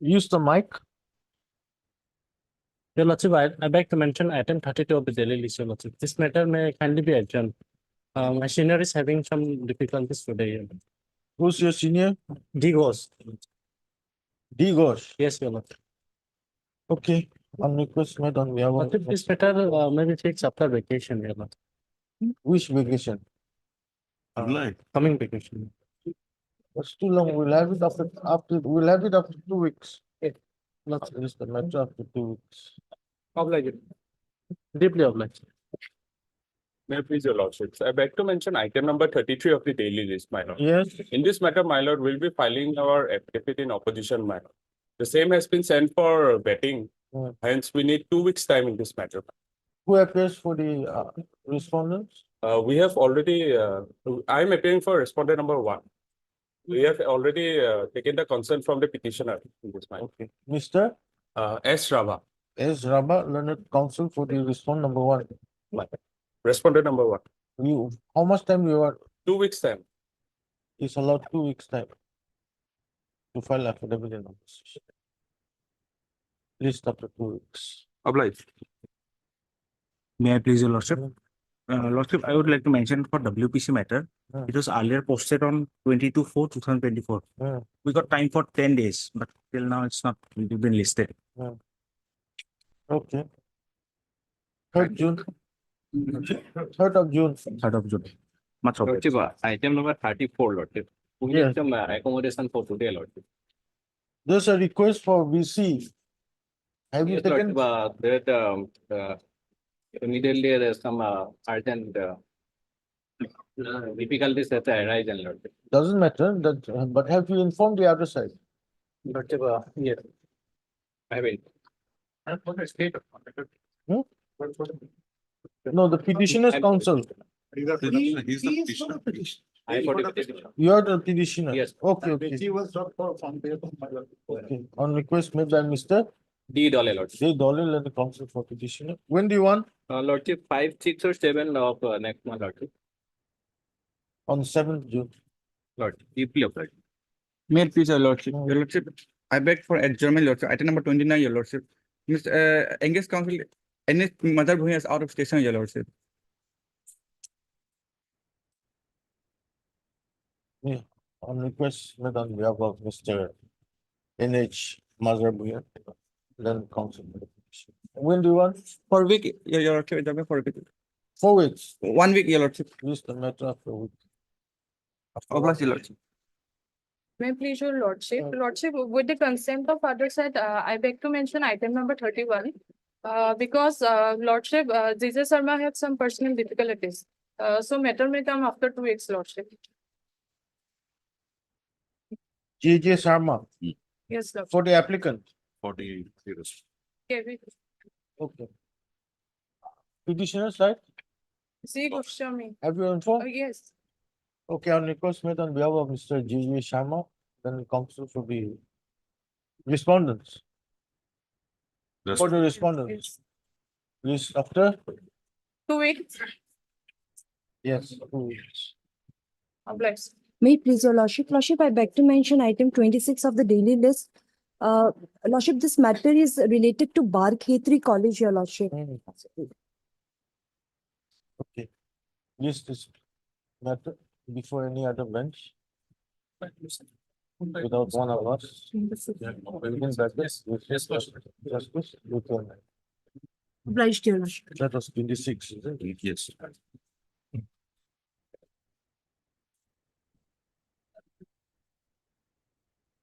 Use the mic. Your Lordship, I beg to mention item 32 of the daily list, Your Lordship. This matter may kindly be adjourned. My senior is having some difficulties today. Your Lordship. Who's your senior? D goes. D Ghosh. Yes, Your Lordship. Okay. On request made on behalf Lordship, of this matter maybe fixed after vacation, Your Lordship. which vacation? Coming vacation. It's too long. We'll have it after 2 weeks. Lordship, It is the matter after 2 weeks. obliged. Deeply obliged. May I please, Your Lordships, I beg to mention item number 33 of the daily list, my lord. Yes. In this matter, my lord, we'll be filing our affidavit in opposition, my lord. The same has been sent for vetting, hence we need 2 weeks' time in this matter. Who appears for the respondents? We have already, I'm appearing for respondent number 1. We have already taken the consent from the petitioner in this matter. Okay. Mr. S. Rava, S. Rabba, learned counsel for the respondent number 1. respondent number 1. How much time you are 2 weeks' time. is allowed 2 weeks time to file affidavit in opposition. List after 2 weeks. Obliged. May I please, Your Lordship? Lordship, I would like to mention for WPC matter, Hmm. it was earlier posted on 22/4/2024. We got time for 10 days, but till now it's not been listed. Okay. 3rd June. 3rd of June. 3rd of June. Much obliged. Lordship, item number 34, Lordship. We Yes. need some accommodation for today, Lordship. There's a request for VC. Have you Yes, taken? Lordship, immediately there's some urgent difficulties that arise, Lordship. Doesn't matter, but have you informed the other side? Lordship, yes. I will. No, the petitioner's counsel. I got it. You are the petitioner? Yes. Okay, okay. Okay. On request made by Mr. D. Dole, Lordship. J. Dolly and the counsel for petitioner. When do you want? Lordship, 5, 6 or 7 of next month, Lordship. On 7th June. Lordship, deeply applied. May it please, Your Lordship. Your Lordship, I beg for adjournment, Lordship. Item number 29, Your Lordship. Mr. Engaged Council, NS Mother Bhuya is out of station, Your Lordship. On request made on behalf of Mr. NH Mazrabuya, then counsel for the petition. When do you want? For a week, Your Lordship, adjournment for a week. 4 weeks. 1 week, Your Lordship. List the matter after a week. Obliged, Your Lordship. May I please, your lordship, with the consent of other side, I beg to mention item number 31. Because lordship, J.J. Sharma had some personal difficulties. So matter may come after 2 weeks, lordship. J.J. Sharma Yes, lordship. for the applicant. 40 Okay, Okay. Petitioner side, see, Goswami. have you informed? Yes, Okay, on request made on behalf of Mr. J.J. Sharma, then counsel for the respondents. For the respondents. yes. List after? 2 weeks, Yes. 2 weeks. obliged. May it please, Your Lordship. Lordship, I beg to mention item 26 of the daily list. Lordship, this matter is related to Bar Khetri College, Your Lordship. Okay. List is matter before any other bench. Without one of us. Within brackets, justice, Lutheran. Obliged, Your Lordship. That was 26, isn't it? Yes.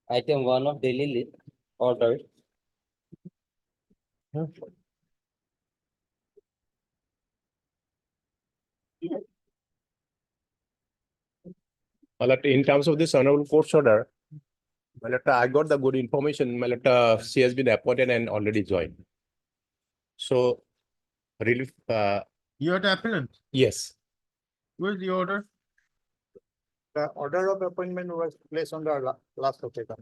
Item 1 of daily list, order. In terms of this honorable court's order, I got the good information. She has been appointed and already joined. So, relief, You are the appellant. yes. Where's the order? The order of appointment was placed on the last occasion.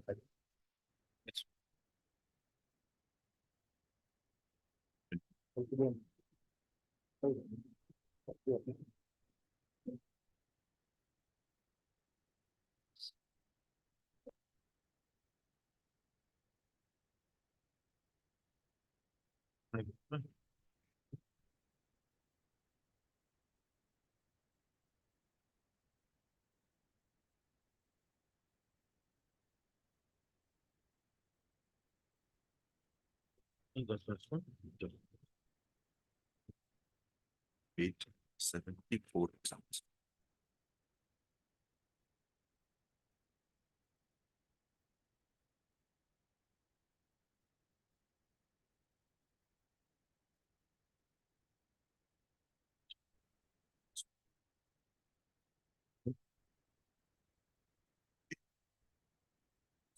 That's one. 874 exams.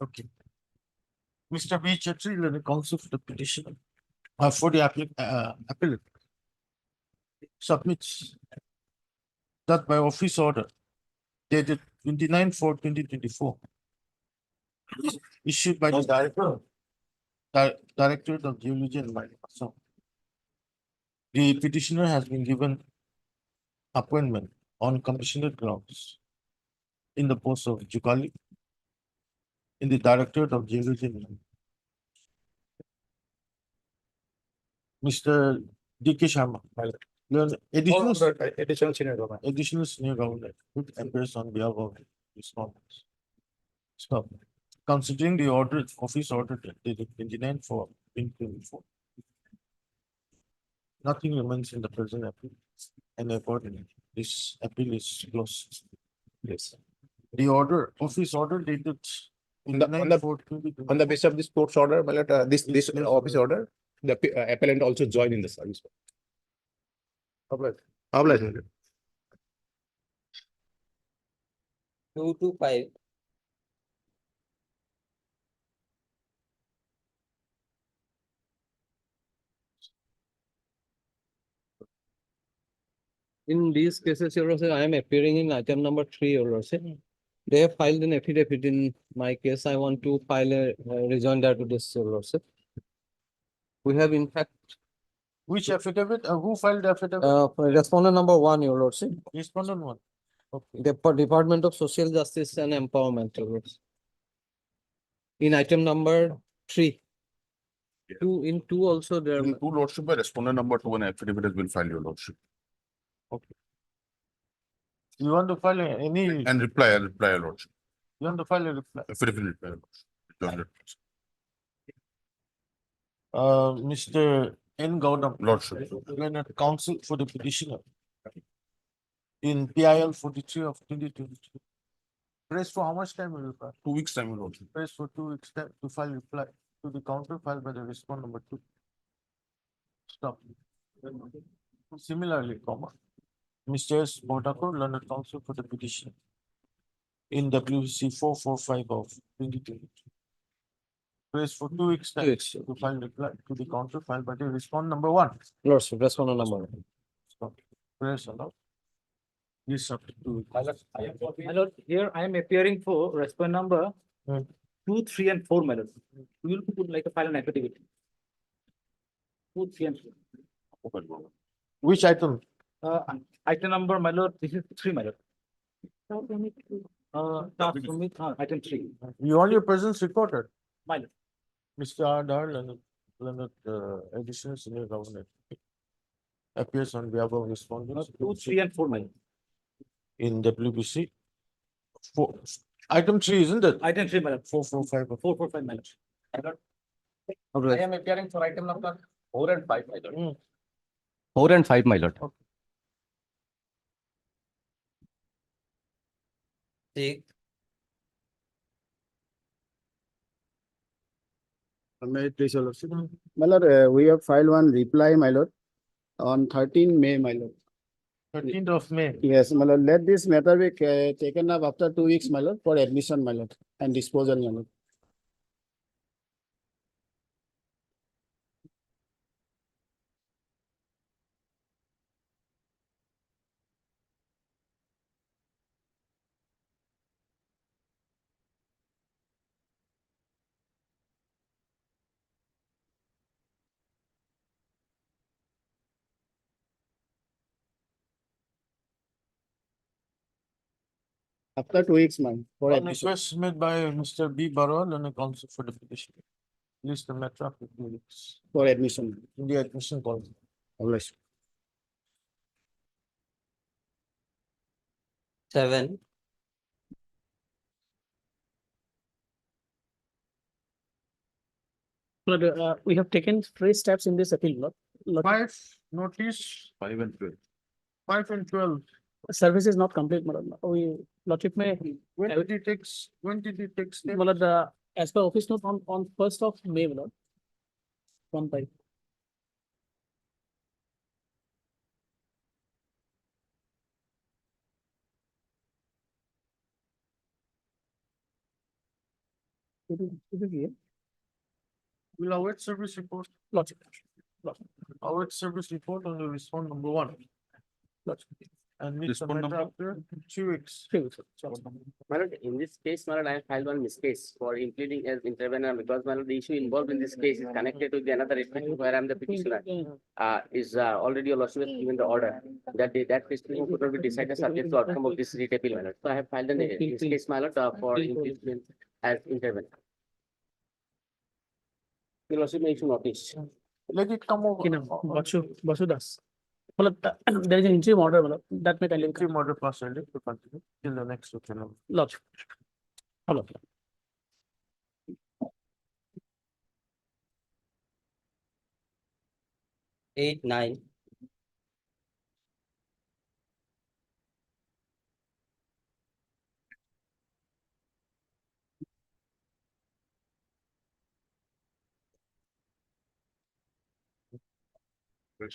Okay. Mr. B. Chetri, the counsel for the petition, for the appellate, submits that by office order dated 29/4/2024, issued by the Directorate of Geology and Mining. So the petitioner has been given appointment on compassionate grounds in the post of Jukali in the Directorate of Geology and Mining. Mr. D.K. Sharma. Additional additional senior government who appears on behalf of respondents. Stop. Considering the order, office order dated 29/4/2024. Nothing remains in the present appeal, and accordingly, this appeal is closed. Yes. The order, office order dated On the- on the- 29/4/2024. On the basis of this court's order, my lord, this Yes, yes, office sir. order, the appellant also joined in the service. Obliged. Obliged, my lord. 225. In these cases, Your Worship, I am appearing in item number 3, Your Worship. They have filed an affidavit in my case. I want to file a rejoinder to this, Your Worship. We have in fact, Which affidavit, who filed the affidavit? respondent number 1, Your Lordship, Respondent one. Okay. the Department of Social Justice and Empowerment, Your Lordship. In item number 3. In two also there. In two lordship, by respondent number 2, an affidavit has been filed, your lordship. You want to file any, And reply, your lordship. you want to file a reply? Affidavit reply, your lordship. Join it. Mr. N. Gaudam. Lordship. Learned counsel for the petitioner. In PIL 43 of 2022. Press for how much time will you file? 2 weeks time, your lordship. Press for 2 weeks time to file reply to the counter filed by the respondent number 2. Stop. Similarly, Mr. S. Bodakar, learned counsel for the petition. In WC 445 of 2022. Press for 2 weeks time to file reply to the counter filed by the respondent number 1. Lordship, respondent number 1. Stop. Press allow. Yes, up to 2 weeks. My lord, here I am appearing for respondent number Hmm. 2, 3, and 4, my lord. We will put like a file an affidavit. 2, 3, and 4. Which item? Item number, my lord, this is 3, my lord. Item 3, You want your presence recorded? my lord. Mr. R. Dar, Leonard, additional senior governor. Appears on behalf of respondents 2, 3, and 4, my lord. in WBC. Item 3, isn't it? Item 3, my lord. 445. 445, my lord. I am appearing for item number 4 and 5, my lord. 4 and 5, my lord. May I please, your lordship? My lord, we have filed one reply, my lord, on 13 May, my lord. 13th of May. Yes, my lord, let this matter be taken up after 2 weeks, my lord, for admission, my lord, and disposal, my lord. After 2 weeks, man, for On admission. request made by Mr. B. Barwal and a counsel for the petition. List the matter after 2 weeks. for admission. In the admission policy. Always. 7. But we have taken 3 steps in this appeal, Lord. 5 notice, 5 and 12. 5 and 12. Service is not complete, madam. We, Lordship may, When did it takes, steps? Malad, the, as per office note on 1st of May, Lord. 1 by. We'll await service report. Lordship. Await service report on the respond number 1. Lordship. And meet the Respond matter number? after 2 weeks. 3 weeks. My lord, in this case, my lord, I have filed one miscase for impleading as intervener because my lord, the issue involved in this case is connected with the another restriction where I am the petitioner. Is already your lordship has given the order that that restriction could not be decided subject to outcome of this writ appeal, my lord. So I have filed an miscase, my lord, for impleading as intervener. Your lordship may issue notice. Let it come over. Basu Das. Malad, there is an interim order, Malad, that may kindly. Interim order plus to continue till the next opinion. Lordship. Hello. 8, 9. My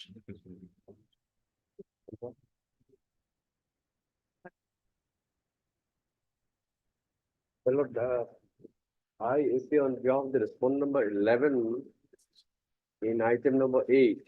lord, I appear on behalf of the respondent number 11 in item number 8.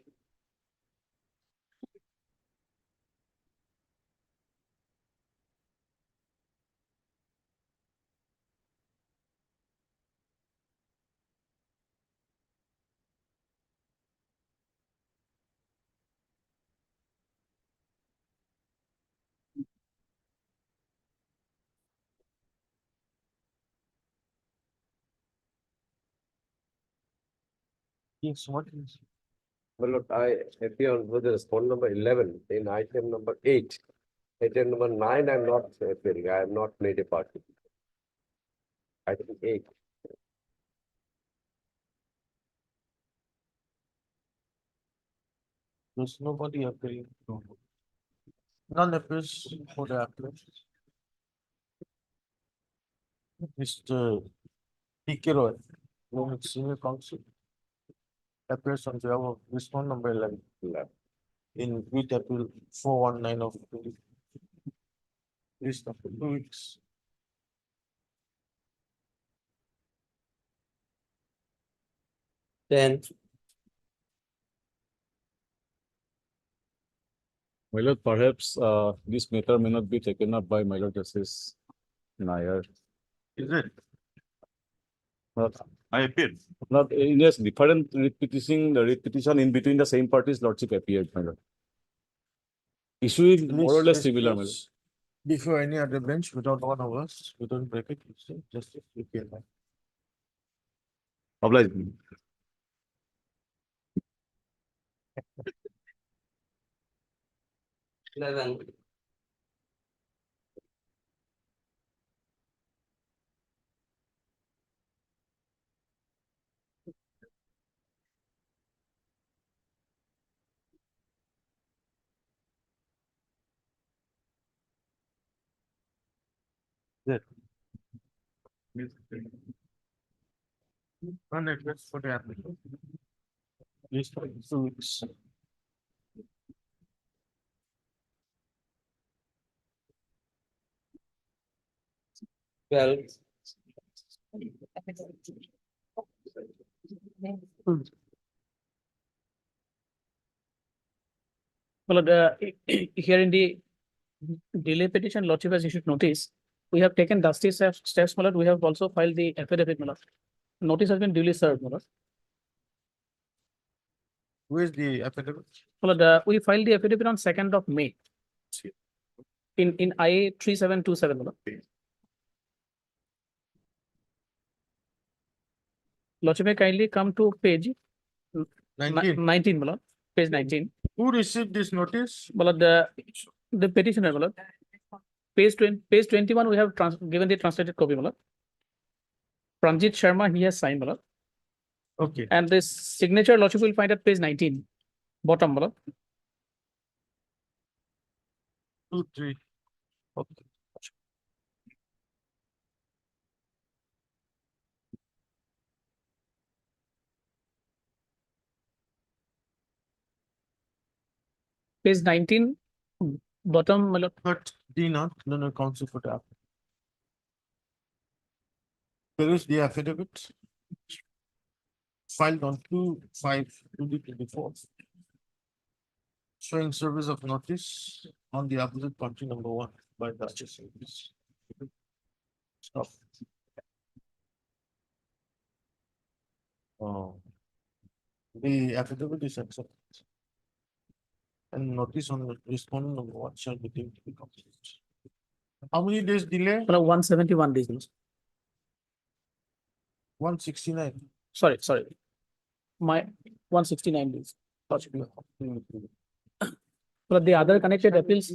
Yes, what is? My lord, I appear on the respondent number 11 in item number 8. Item number 9, I'm not appearing. I have not made a party. Item 8. There's nobody appearing. None appears for the applicant. Mr. P.K. Roy, Women Senior Counsel, appears on behalf of respondent number 11 in with appeal 419 of 20. List of 2 weeks. 10. My lord, perhaps this matter may not be taken up by my lord Justice Nair. Is it? Not, I appeared. not in a different repetition in between the same parties, lordship appeared, my lord. Issue is more or less similar, my lord. Before any other bench, without one of us, without bracket, just you can. Oblige. 11. Run address for the applicant. List of 2 weeks. Well, Here in the delay petition, Lordship has issued notice. We have taken dusty steps, my lord. We have also filed the affidavit, my lord. Notice has been duly served, my lord. Where's the affidavit? My lord, we filed the affidavit on 2nd of May. In IA 3727, my lord. Lordship may kindly come to page 19. 19, my lord, page 19. Who received this notice? My lord, the petitioner, my lord. Page 21, we have given the translated copy, my lord. Pranjit Sharma, he has signed, my lord. Okay. And this signature, Lordship will find at page 19, bottom, my lord. 2, 3. Okay. Page 19, bottom, my lord. But Dina, no, council for that. There is the affidavit filed on 2/5/2024 showing service of notice on the opposite party number 1 by Duchess. Stop. Oh. The affidavit is accepted. And notice on the respondent number 1 shall be deemed to be complete. How many days delay? My lord, 171 days, my lord. 169. Sorry. My 169 days. Lordship. But the other connected appeals,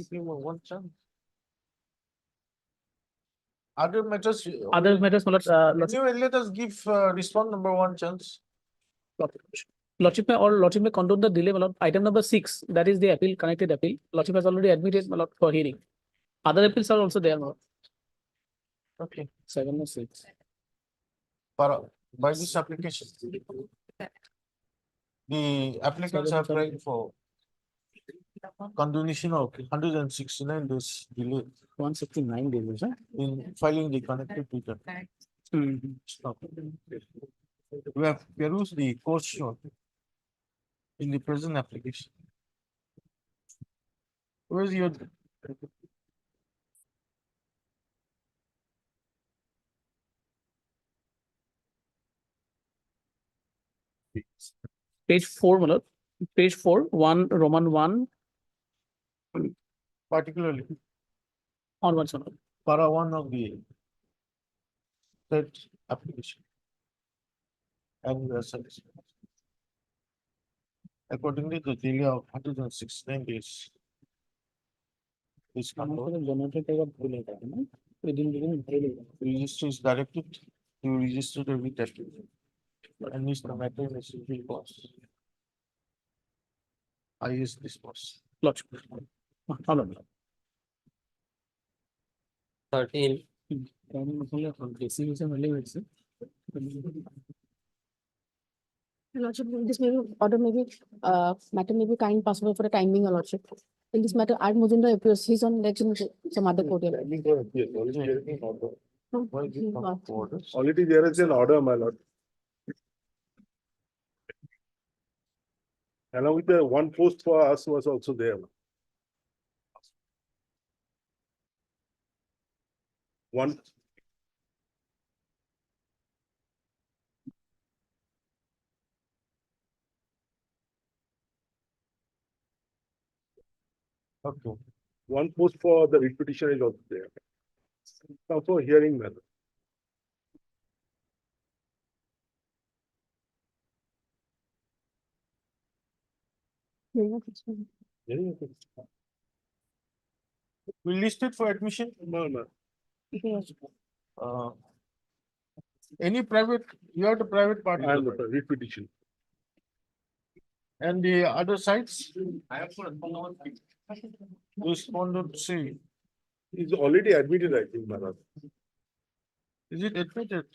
Other matters. my lord, Lordship. Anyway, let us give respond number 1 chance. Lordship may condone the delay, my lord. Item number 6, that is the appeal, connected appeal. Lordship has already admitted, my lord, for hearing. Other appeals are also there, my lord. Okay. 7 or 6. By this application. The applicants are applying for condonation of 169 days delay 169 days, is it? in filing the connected return. Mhm. Stop. We have perused the course shown in the present application. Where's your? Page 4, my lord. Page 4, 1 Roman 1 Particularly onwards, my lord. para 1 of the said application. And we are satisfied. Accordingly, the delay of 169 days is controlled. Register is directed to register every testimony. And is the matter necessary cause. I is this was. Lordship. How long? 13. Lordship, this may be, order may be, matter may be kind possible for a time being, Your Lordship. In this matter, R. Mozinder appears, he's on election with some other court. Your Lordship. No, he was- Already there is an order, my lord. Along with the one post for us was also there. One. Okay. One post for the repetition is also there. Also hearing matter. Yeah, that's fine. We listed for admission. No. Yes. Any private, you are the private party. And the repetition. And the other sites? Respondent C. Is already admitted, I think, my lord. Is it admitted?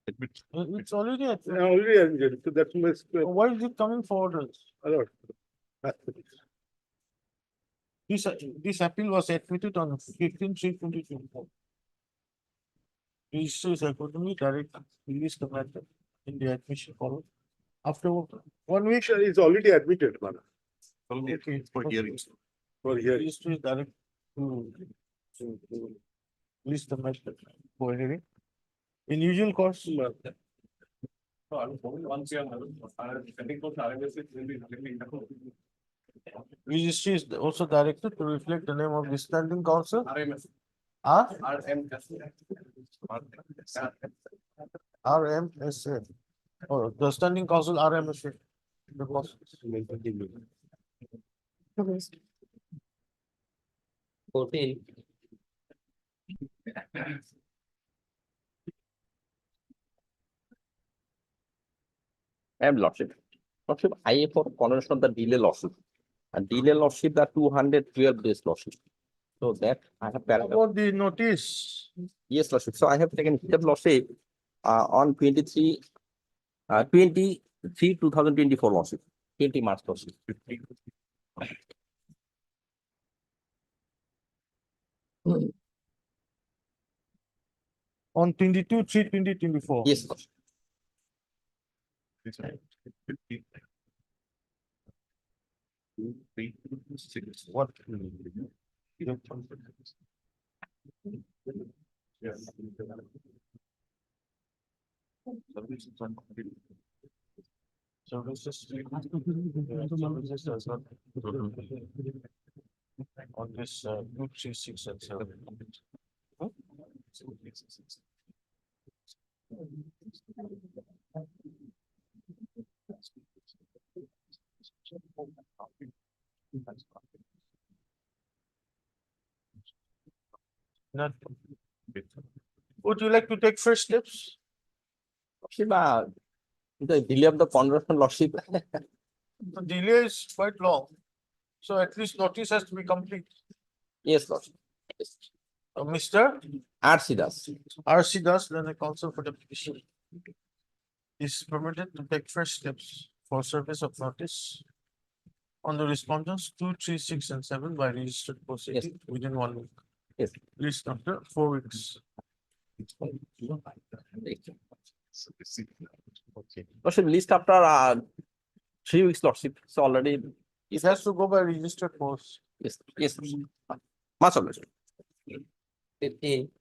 It's already admitted. Already admitted, so that means, Why is it coming forward? my lord. This appeal was admitted on 15/3/2024. Registrar is accordingly direct release the matter in the admission column. After 1 week. It's already admitted, my lord. Okay. For hearings. For hearing. Registrar is direct to list the matter for hearing. In usual course. Registry is also directed to reflect the name of the standing council RMSA. Oh, the standing council RMSA. The boss. Okay. 14. And lordship. Lordship, I for cornerstone of the delay lordship. And delay lordship that 212 days lordship. So that I have paragraph. About the notice. Yes, lordship. So I have taken step lordship on 23, 2024 lordship, 20 March lordship. On 22/3/2024. Yes, lordship. What? Services. Services does not. On this, 2, 3, 6, and 7. Huh? Not. Would you like to take first steps? Lordship, the delay of the conversion lordship. The delay is quite long. So at least notice has to be complete. Yes, lordship. Yes. Mr. RC does. RC does, then the counsel for the petition is permitted to take first steps for service of notice on the respondents 2, 3, 6, and 7 by registered proceeding within 1 week. Yes. List after 4 weeks. Lordship, list after 3 weeks lordship. So already. It has to go by registered post. Yes, yes. Much obliged. 15.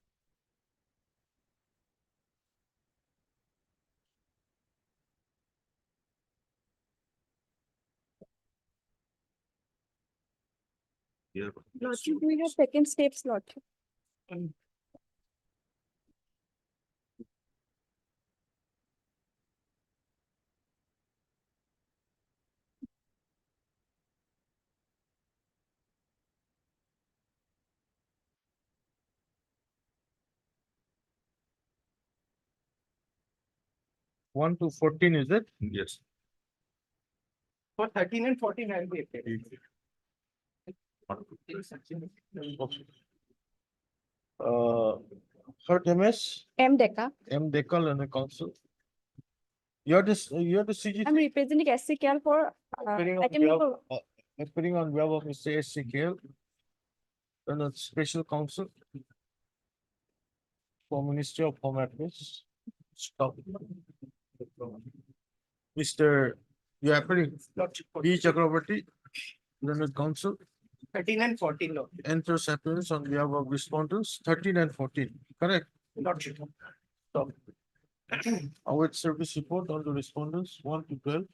Lordship, we have second steps, Lordship. One to 14, is it? Yes. For 13 and 14, I'll be appearing. Third MS, M Deca. M Dekal and the council. You're the CG. I'm representing SCKL for Appearing on item behalf, number. appearing on behalf of Mr. SCKL. And a special counsel. For Ministry of Home Affairs. Stop. Mr. You appearing, B Chakraborty, Learned Counsel, 13 and 14, Lord. enters appearance on behalf of respondents, 13 and 14, correct? Lordship. Await service report on the respondents, 1 to 12.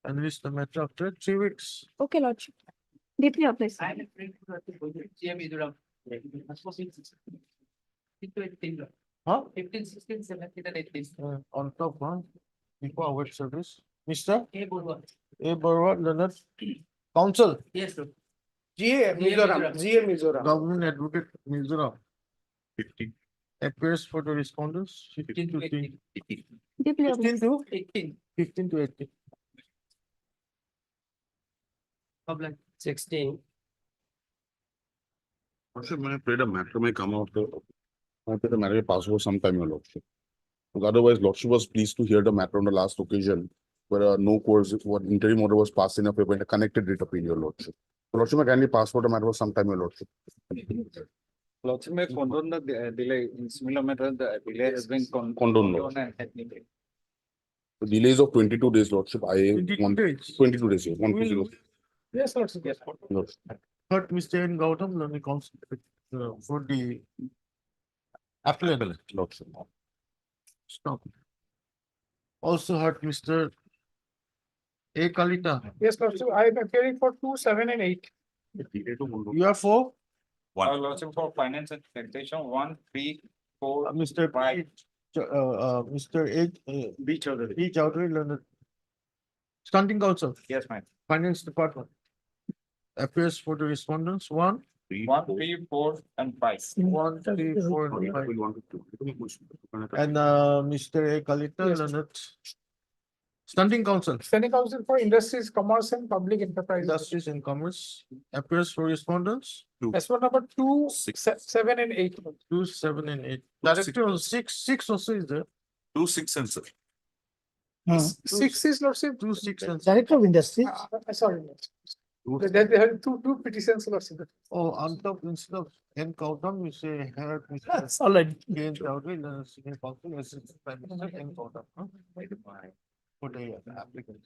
And list the matter after 3 weeks. Okay, Lordship. Deeply applies. I am afraid to GM Mizoram. 15, Huh? 15, 16, 17, and 18. On top, huh? Before await service, Mr. A. Burwa. A. Barwa, Leonard, Council, Yes, sir. GA Mizoram. GA Mizoram. Government Advocate, Mizoram. 15. Appears for the respondents, 15 to 18. Deeply 15 applies. to 18. 15 to 18. Public. 16. Also, when I played a matter may come out, I played a matter pass over some time, your lordship. Because otherwise, lordship was pleased to hear the matter on the last occasion, where no course, what interim order was passed in a paper and a connected writ appeal, your lordship. Lordship, may kindly pass for the matter for some time, your lordship. Lordship may condone the delay in similar matter, the delay has been Condoned. and technically. The delays of 22 days, lordship, I 22 want days. 22 days, yes, 120. Yes, Lordship. Yes. Lordship. Third, Mr. N. Gautam, Learned Counsel, for the applicant. Lordship. Stop. Also heard Mr. A. Kalita. Yes, Lordship, I am appearing for 2, 7, and 8. You are for Our lordship for finance and taxation, 1, 3, 4, Mr. Right. Mr. B. Chowdhury, learned. Standing counsel, yes, ma'am. Finance Department. Appears for the respondents, 1, 1, 3, 4, and 5. 1, 3, 4, and 5. And Mr. A. Kalita, Yes. learned. Standing counsel, Standing counsel for industries, commerce and public enterprise. Industries and Commerce, appears for respondents, As for number 2, 7 and 8. 2, 7, and 8. Director on 6 also is there. 2, 6, and 7. 6 is lordship. 2, 6, and 7. Director of industries. Sorry. Two. They have two petitions lordship. Oh, on top instead of N Kautam, you say here. That's all right. K. N. Chowdhury, then Senior Counsel, Assistant Prime Minister, N Kautam. For the applicant.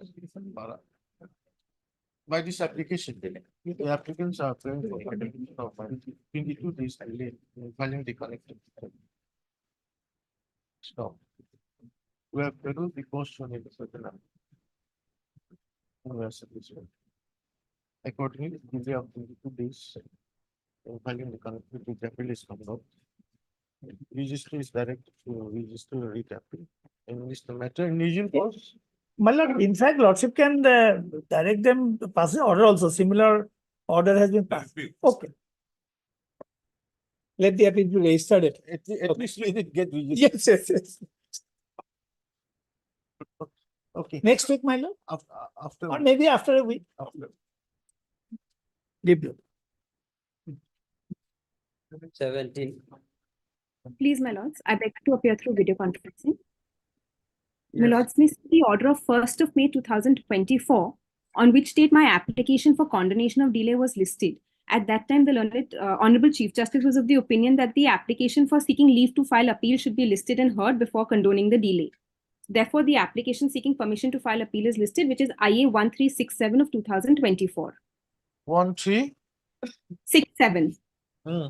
By this application, the applicants are applying for 22 days delay in filing the connected. Stop. We have scheduled the question in the certain. Accordingly, delay of 22 days in filing the connected, the appeal is coming out. Register is directed to register a writ appeal. In this matter, in usual course. My lord, in fact, lordship can direct them to pass the order also. Similar order has been passed. Okay. Let the appeal be registered. At least let it get registered. Yes. Okay. Next week, my lord, After. or maybe after a week. After. Deep blue. 17. Please, my lords, I beg to appear through video conferencing. My lords, may see the order of 1st of May 2024, on which date my application for condonation of delay was listed. At that time, the learned Honorable Chief Justice was of the opinion that the application for seeking leave to file appeal should be listed and heard before condoning the delay. Therefore, the application seeking permission to file appeal is listed, which is IA 1367 of 2024. 1, 3. 67. Hmm.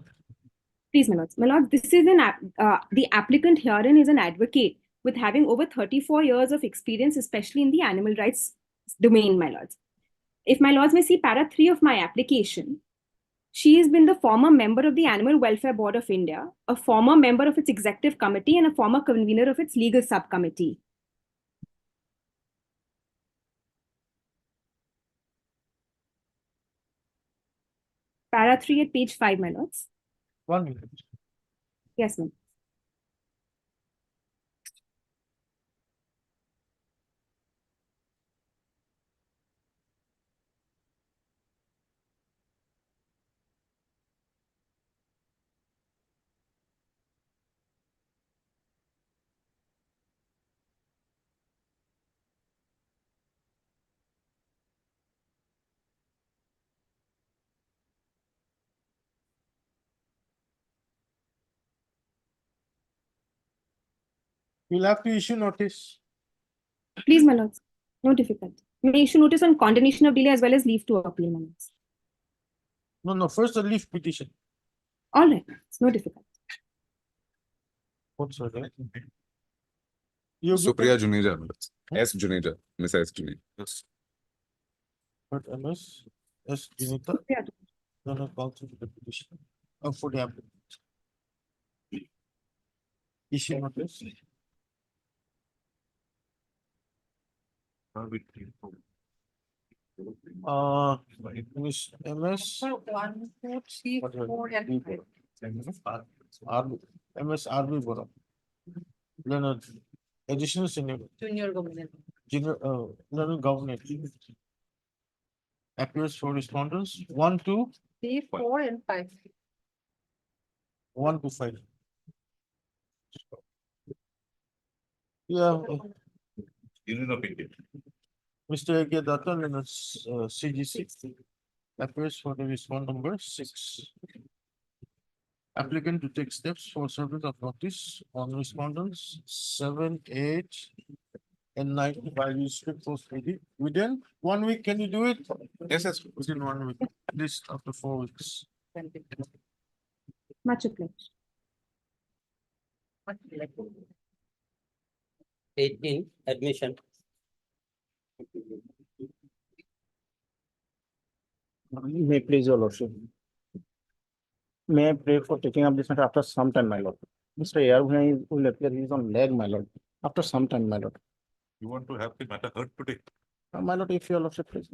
Please, my lords. My lords, this is the applicant herein is an advocate with having over 34 years of experience, especially in the animal rights domain, my lords. If my lords may see para 3 of my application, she has been the former member of the Animal Welfare Board of India, a former member of its executive committee, and a former convener of its legal subcommittee. Para 3 at page 5, my lords. 1 minute. Yes, ma'am. You'll have to issue notice. Please, my lords. No difficulty. May issue notice on condonation of delay as well as leave to appeal, my lords. No, first the leave petition. All right, it's no difficulty. What's her name? Supriya Juneja, S. Juneja, Miss S. Juneja. Yes. But MS, S. Junita, Yeah. no, counsel to the petition. For the applicant. Issue notice. Miss MS. 1, 2, 3, what was 4, it? and 5. MS RB Bora. Learned additional senior, Junior government. junior, learned government. Appears for respondents, 1, 2, 3, 4, and 5. 1 to 5. Yeah. Mr. A.K. Datta, and CGC. Appears for the respond number 6. Applicant to take steps for service of notice on respondents 7, 8, and 9 by restrict post PD. Within 1 week, can you do it? Yes. Within 1 week, list after 4 weeks. Much obliged. 18, admission. May please, your lordship. May I pray for taking up this matter after some time, my lord? Mr. Ayar will appear, he is on leg, my lord, after some time, my lord. You want to have the matter heard today? My lord, if your lordship please.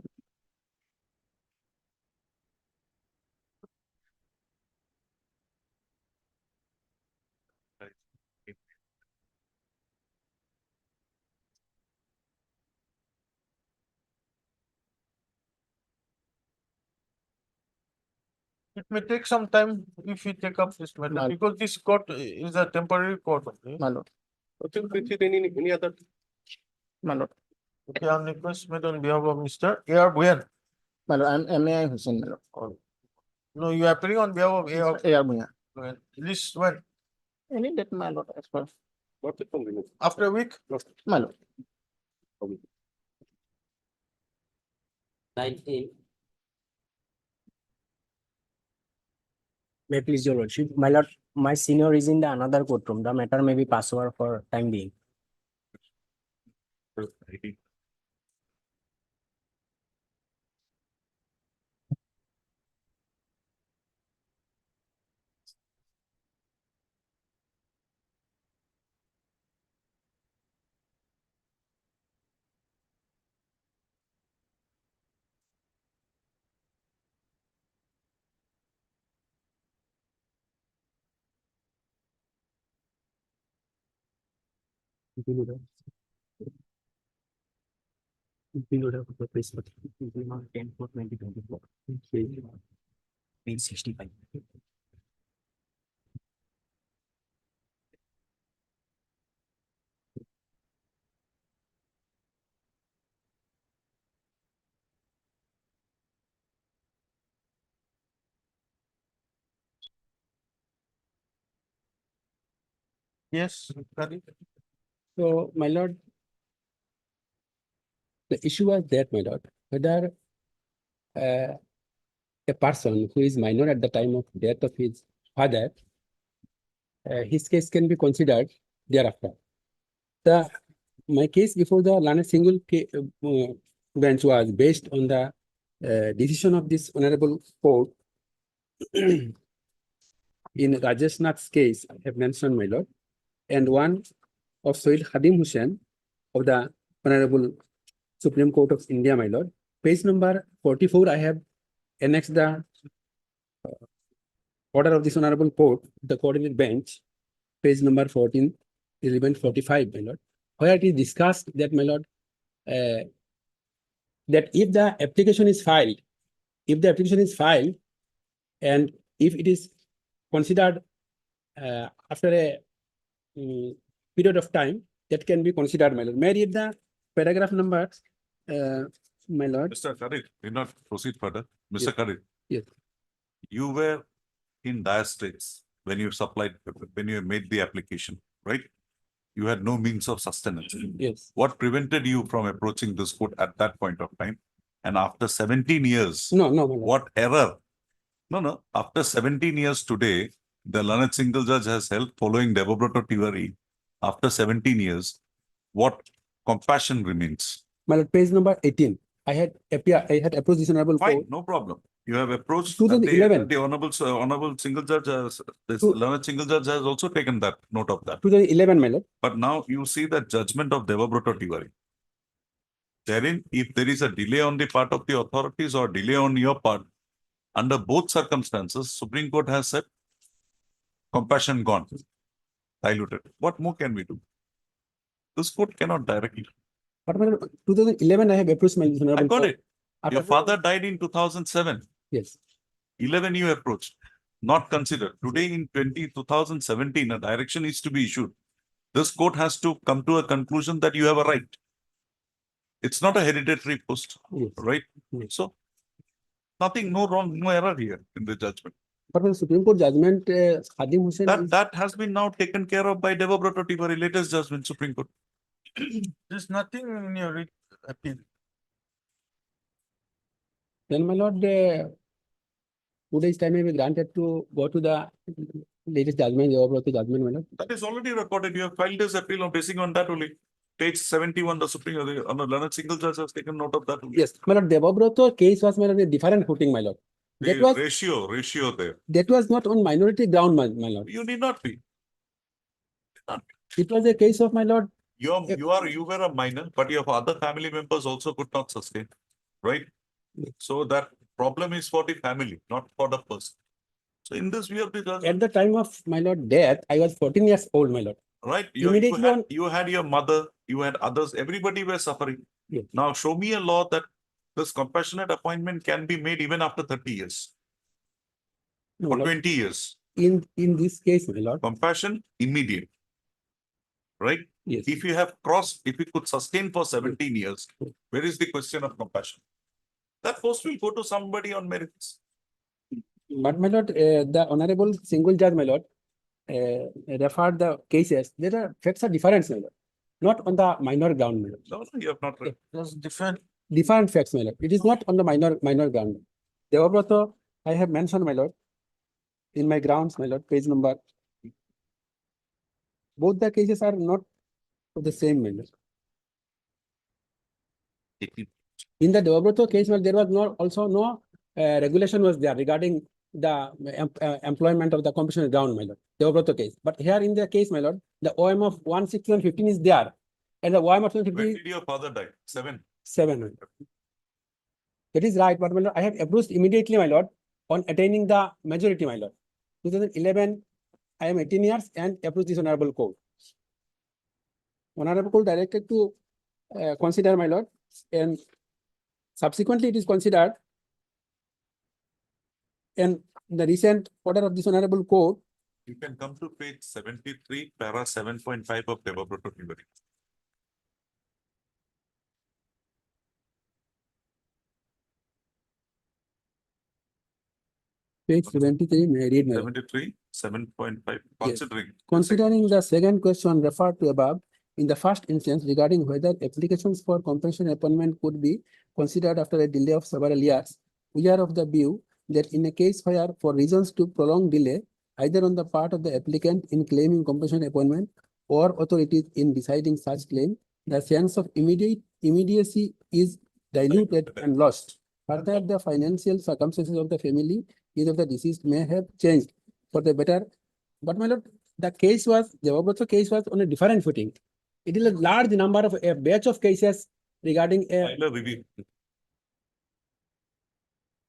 It may take some time if we take up this matter, Mal- because this court is a temporary court only. My lord, Any other? my lord, Okay, on request made on behalf of Mr. A.R. Bhuyan. my lord, I am MAI Hussain, my lord. No, you are appearing on behalf of A.R. Ayar Bhuyan. Bhuyan. This when? Any date, my lord, as per, After a week? my lord. 19. May please your lordship, my lord, my senior is in the another courtroom. The matter may be passed over for time being. Page 65. Yes, Kari. So, my lord, the issue was that, my lord, whether a person who is minor at the time of death of his father, his case can be considered thereafter. My case before the learned single bench was based on the decision of this honorable court in Rajesh Nath's case, I have mentioned, my lord, and one of Sohail Khadim Hussain of the Honorable Supreme Court of India, my lord. Page number 44, I have annexed the order of this honorable court, the coordinate bench, page number 14, 1145, my lord, where it is discussed that, my lord, that if the application is filed, and if it is considered after a period of time, that can be considered, my lord. May I read the paragraph number, my lord? Mr. Kadir, did not proceed further. Yes. Mr. Kadir. Yes. You were in dire straits when you made the application, right? You had no means of sustenance. Yes. What prevented you from approaching this court at that point of time? And after 17 years, No, my lord. what error? No. After 17 years today, the learned single judge has held following Debabrata Tiwari. After 17 years, what compassion remains? My lord, page number 18. I had approached this honorable Fine, court. no problem. You have approached 2011. the honorable single judge, this Two- learned single judge has also taken that note of that. 2011, my lord. But now you see the judgment of Debabrata Tiwari. Therein, if there is a delay on the part of the authorities or delay on your part, under both circumstances, Supreme Court has said, compassion gone, diluted. What more can we do? This court cannot directly. But my lord, 2011, I have approached my honorable I got court. it. Your father died in 2007. Yes. 11 you approached, not considered. Today in 2017, a direction is to be issued. This court has to come to a conclusion that you have a right. It's not a hereditary post, Yes. right? Yes. So nothing, no wrong, no error here in the judgment. But when Supreme Court judgment, Khadim Hussain is, That has been now taken care of by Debabrata Tiwari, latest judgment, Supreme Court. There's nothing in your appeal. then my lord, 2 days time may be granted to go to the latest judgment, the judgment, my lord. That is already recorded. You have filed this appeal on basing on that only. Page 71, the Supreme, the learned single judge has taken note of that only. Yes, my lord, Debabrata case was, my lord, a different footing, my lord. That The was, ratio there. that was not on minority ground, my lord. You need not be. It was a case of, my lord, You were a minor, but your other family members also could not sustain, right? So that problem is for the family, not for the person. So in this we have to, at the time of my lord death, I was 14 years old, my lord. right? immediately You had your mother, you had others, everybody were suffering. Yes. Now show me a law that this compassionate appointment can be made even after 30 years No, or my lord, 20 years. in this case, my lord, Compassion immediate. Right? yes. If you have crossed, if you could sustain for 17 years, where is the question of compassion? That post will go to somebody on merits. But my lord, the honorable single judge, my lord, referred the cases. There are facts are different, my lord. Not on the minor ground, my lord. No, you have not read. There's different. Different facts, my lord. It is not on the minor ground. Devabrata, I have mentioned, my lord, in my grounds, my lord, page number. Both the cases are not of the same, my lord. In the Devabrata case, my lord, there was no regulation was there regarding the employment of the compassionate ground, my lord. Devabrata case. But here in the case, my lord, the OM of 16115 is there. And the OM of When 150 did your father die? 7. 7. That is right, but my lord, I have approached immediately, my lord, on attaining the majority, my lord. 2011, I am 18 years and approached this honorable court. Honorable court directed to consider, my lord, and subsequently it is considered. And the recent order of this honorable court, You can come to page 73, para 7.5 of Devabrata Theory. page 73, may I read, my lord? 73, 7.5, considering. Considering the second question referred to above, in the first instance regarding whether applications for compensation appointment could be considered after a delay of several years, we are of the view that in a case where for reasons to prolong delay, either on the part of the applicant in claiming compensation appointment or authorities in deciding such claim, the sense of immediacy is diluted and lost. Further, the financial circumstances of the family, either of the deceased may have changed for the better. But my lord, the case was, the Devabrata case was on a different footing. It is a large number of a batch of cases regarding File a review.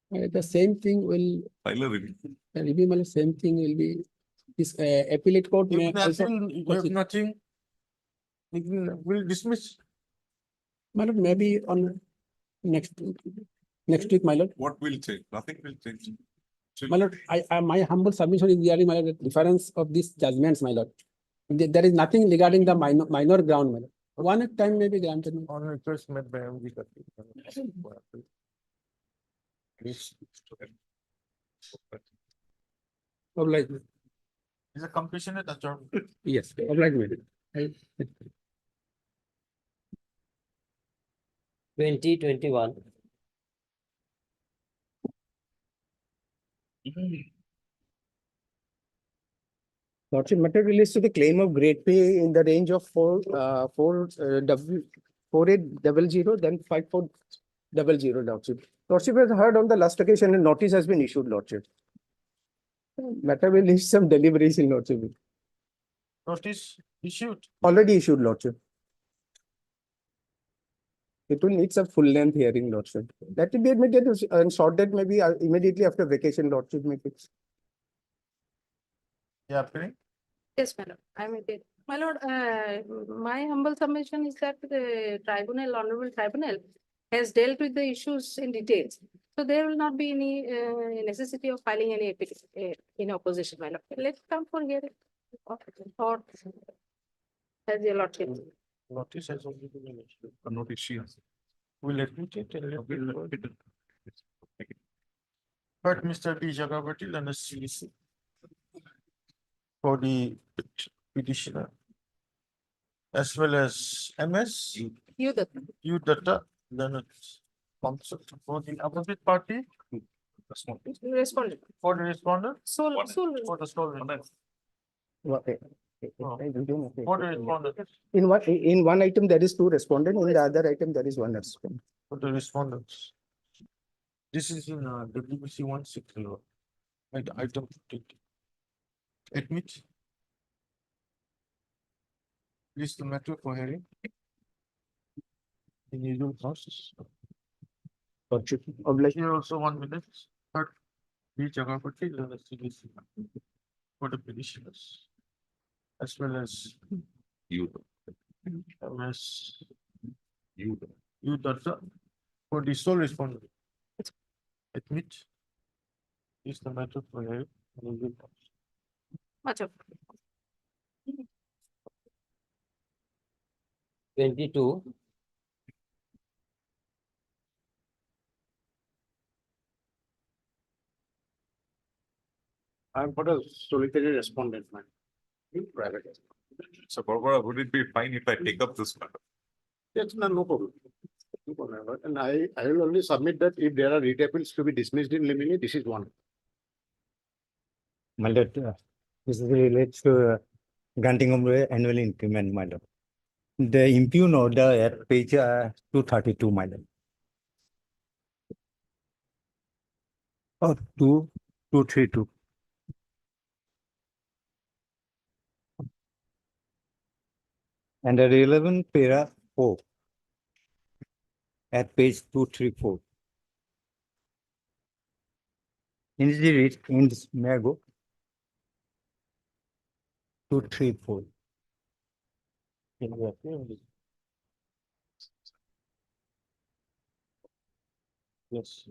the same thing will File a review. review, my lord, same thing will be this appellate court may If also nothing, if consider. nothing, we'll dismiss. My lord, maybe on next week, my lord. What will change? Nothing will change. My lord, my humble submission is regarding, my lord, the difference of these judgments, my lord. There is nothing regarding the minor ground, my lord. One time may be granted. my lord. On request made by MD. Please. Oblige. Is a compassionate adjournment. Yes, oblige, my lord. 2021. Lordship, matter relates to the claim of great pay in the range of 4800, then 5400, Lordship. Lordship has heard on the last occasion and notice has been issued, Lordship. Matter will need some deliberation, Lordship. Notice issued. Already issued, Lordship. It will need some full length hearing, Lordship. That will be admitted and short date maybe immediately after vacation, Lordship. Yeah, Penny? Yes, madam, I am it. My lord, my humble submission is that the tribunal, honorable tribunal, has dealt with the issues in details. So there will not be any necessity of filing any in opposition, my lord. Let's come for hearing. Or has your lordship. Notice has already been issued. A notice she has. We'll admit it and let it go. But Mr. B. Jagavati and the CEC for the petitioner as well as MS, You the. you data, then it's consult for the opposite party, Responded. for the respondent, So, for the stolen. For the respondent, In one item, there is two respondent, in the other item, there is one respondent. for the respondents. This is in WBC 160. Item 50. Admit. List the matter for hearing. In usual process. Lordship, I would like Here also 1 minute. Third, B. Chagapati, then CDC. For the petitioners. As well as You, MS you. you Datta for the sole respondent. Admit. Is the matter for hearing. In usual process. Much of. 22. I'm for a solitary respondent, man. In private. So Barbara, would it be fine if I take up this matter? Yes, no problem. No problem. And I will only submit that if there are writ appeals to be dismissed in limine, this is one. My lord, this relates to granting of the annual increment, my lord. The impugn order at page 232, my lord. Or 2232. And the relevant para 4 at page 234. In this, may I go? 234. Yes.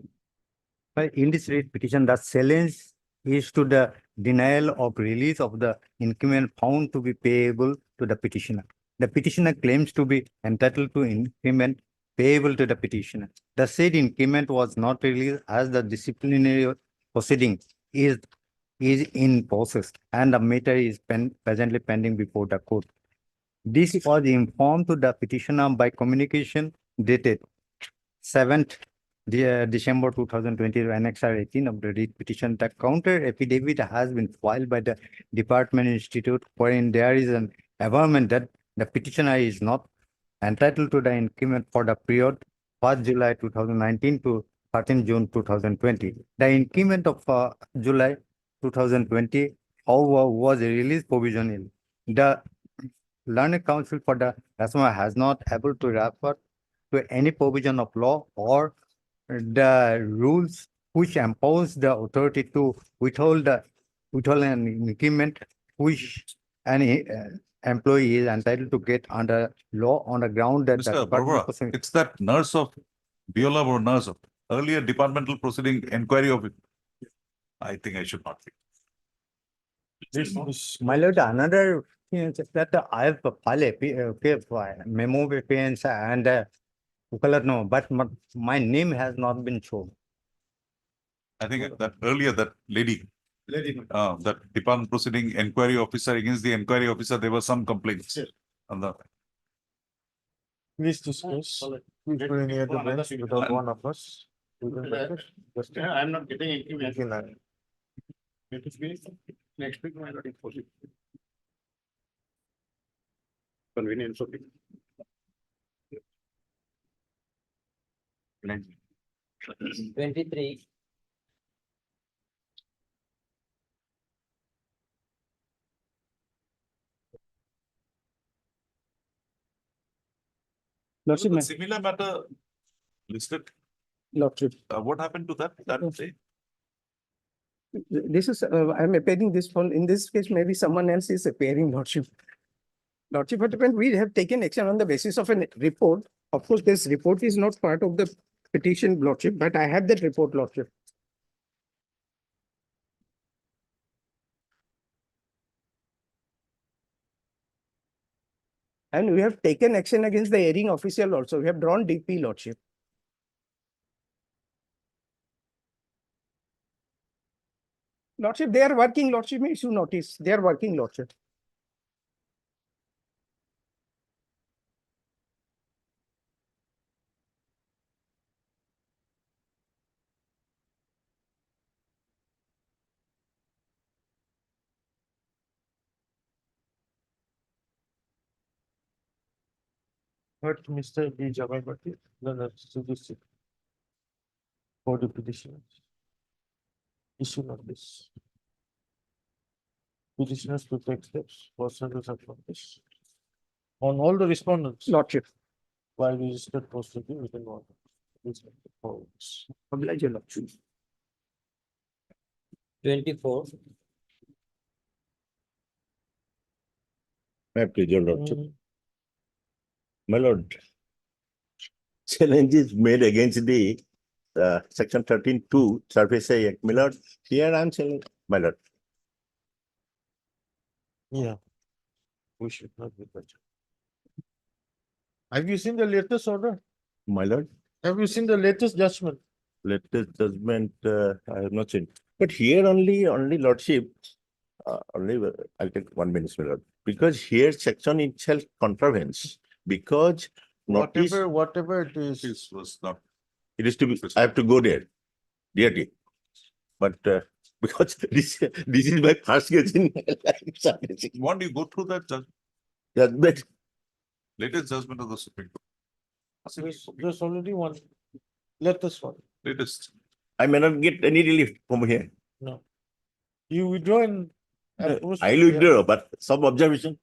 But in this writ petition, the challenge is to the denial of release of the increment found to be payable to the petitioner. The petitioner claims to be entitled to increment payable to the petitioner. The said increment was not released as the disciplinary proceeding is in process and the matter is presently pending before the court. This was informed to the petitioner by communication dated 7th December 2020, Annexure 18 of the writ petition. The counter affidavit has been filed by the Department Institute, wherein there is an averment that the petitioner is not entitled to the increment for the period 1st July 2019 to 13 June 2020. The increment of July 2020, however, was a release provisional. The Learned Counsel for the customer has not able to refer to any provision of law or the rules which impose the authority to withhold an increment which any employee is entitled to get under law on the ground that Mr. Barbara, it's that nurse of Biola or nurse of earlier departmental proceeding inquiry of it. I think I should not be. My lord, another thing is that I have filed a memo with appearance and no, but my name has not been shown. I think that earlier that lady, that department proceeding inquiry officer against the inquiry officer, there were some complaints. On the Please discuss. Please go any other bench without one of us. I'm not getting increment. Okay, Next week, my lord, it's possible. Convenience of it. Thank 23. Lordship, similar matter listed, Lordship. what happened to that? That day? This is, I'm appearing this one, in this case, maybe someone else is appearing, Lordship. Lordship, but when we have taken action on the basis of a report. Of course, this report is not part of the petition, Lordship, but I have that report, Lordship. And we have taken action against the hearing official also. We have drawn DP, Lordship. Lordship, they are working, Lordship, may issue notice. They are working, Lordship. But Mr. B. Jagabati, then that's CDC. for the petitioners. Issue notice. Petitioners to take steps for service of notice. On all the respondents. Lordship. While registered posted within one. Oblige your lordship. 24. My pleasure, Lordship. My lord. Challenge is made against the section 13(2) Surface Act. My lord, here I am saying, my lord. Yeah. We should not be better. Have you seen the latest order? My lord, Have you seen the latest judgment? latest judgment, I have not seen. But here only Lordship, I'll take 1 minute, my lord. Because here section itself contravenes, because notice, Whatever it is. This was not. it is to be, I have to go there, dearly. But because this is my first case in my life. Want you go through that Judgment, latest judgment of the Supreme Court? There's already one. Latest one. Latest. I may not get any relief from here. No. You withdraw and. approach I'll the- withdraw, but some observation.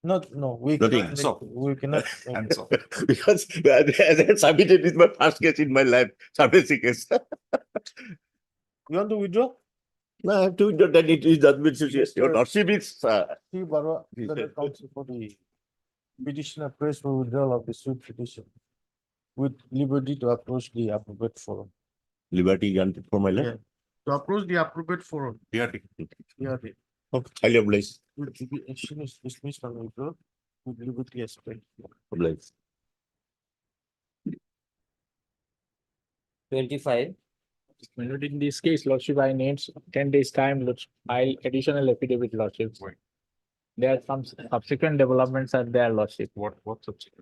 Not, no, we Nothing. cannot, So- we cannot. And so. Because as I submitted, is my first case in my life, servicing case. You want to withdraw? No, I have to withdraw, then it is judgment. Your Mr. lordship is, See, Barwa, Yes, the sir. counsel for the petitioner press for withdrawal of the suit petition with liberty to approach the appropriate forum. liberty granted for my life. Yeah. To approach the appropriate forum. Yeah. Yeah, Highly obliged, with the action is dismissed on withdrawal with liberty aspect. obliged. 25. But in this case, Lordship, I need 10 days time, I'll additional affidavit, Lordship. Right. There are some subsequent developments at their Lordship, What subject?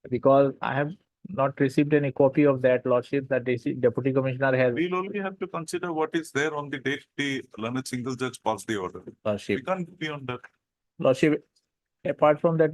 because I have not received any copy of that Lordship that the Deputy Commissioner has, We'll only have to consider what is there on the date the learned single judge passed the order. We Lordship. can't be on that. Lordship, apart from that,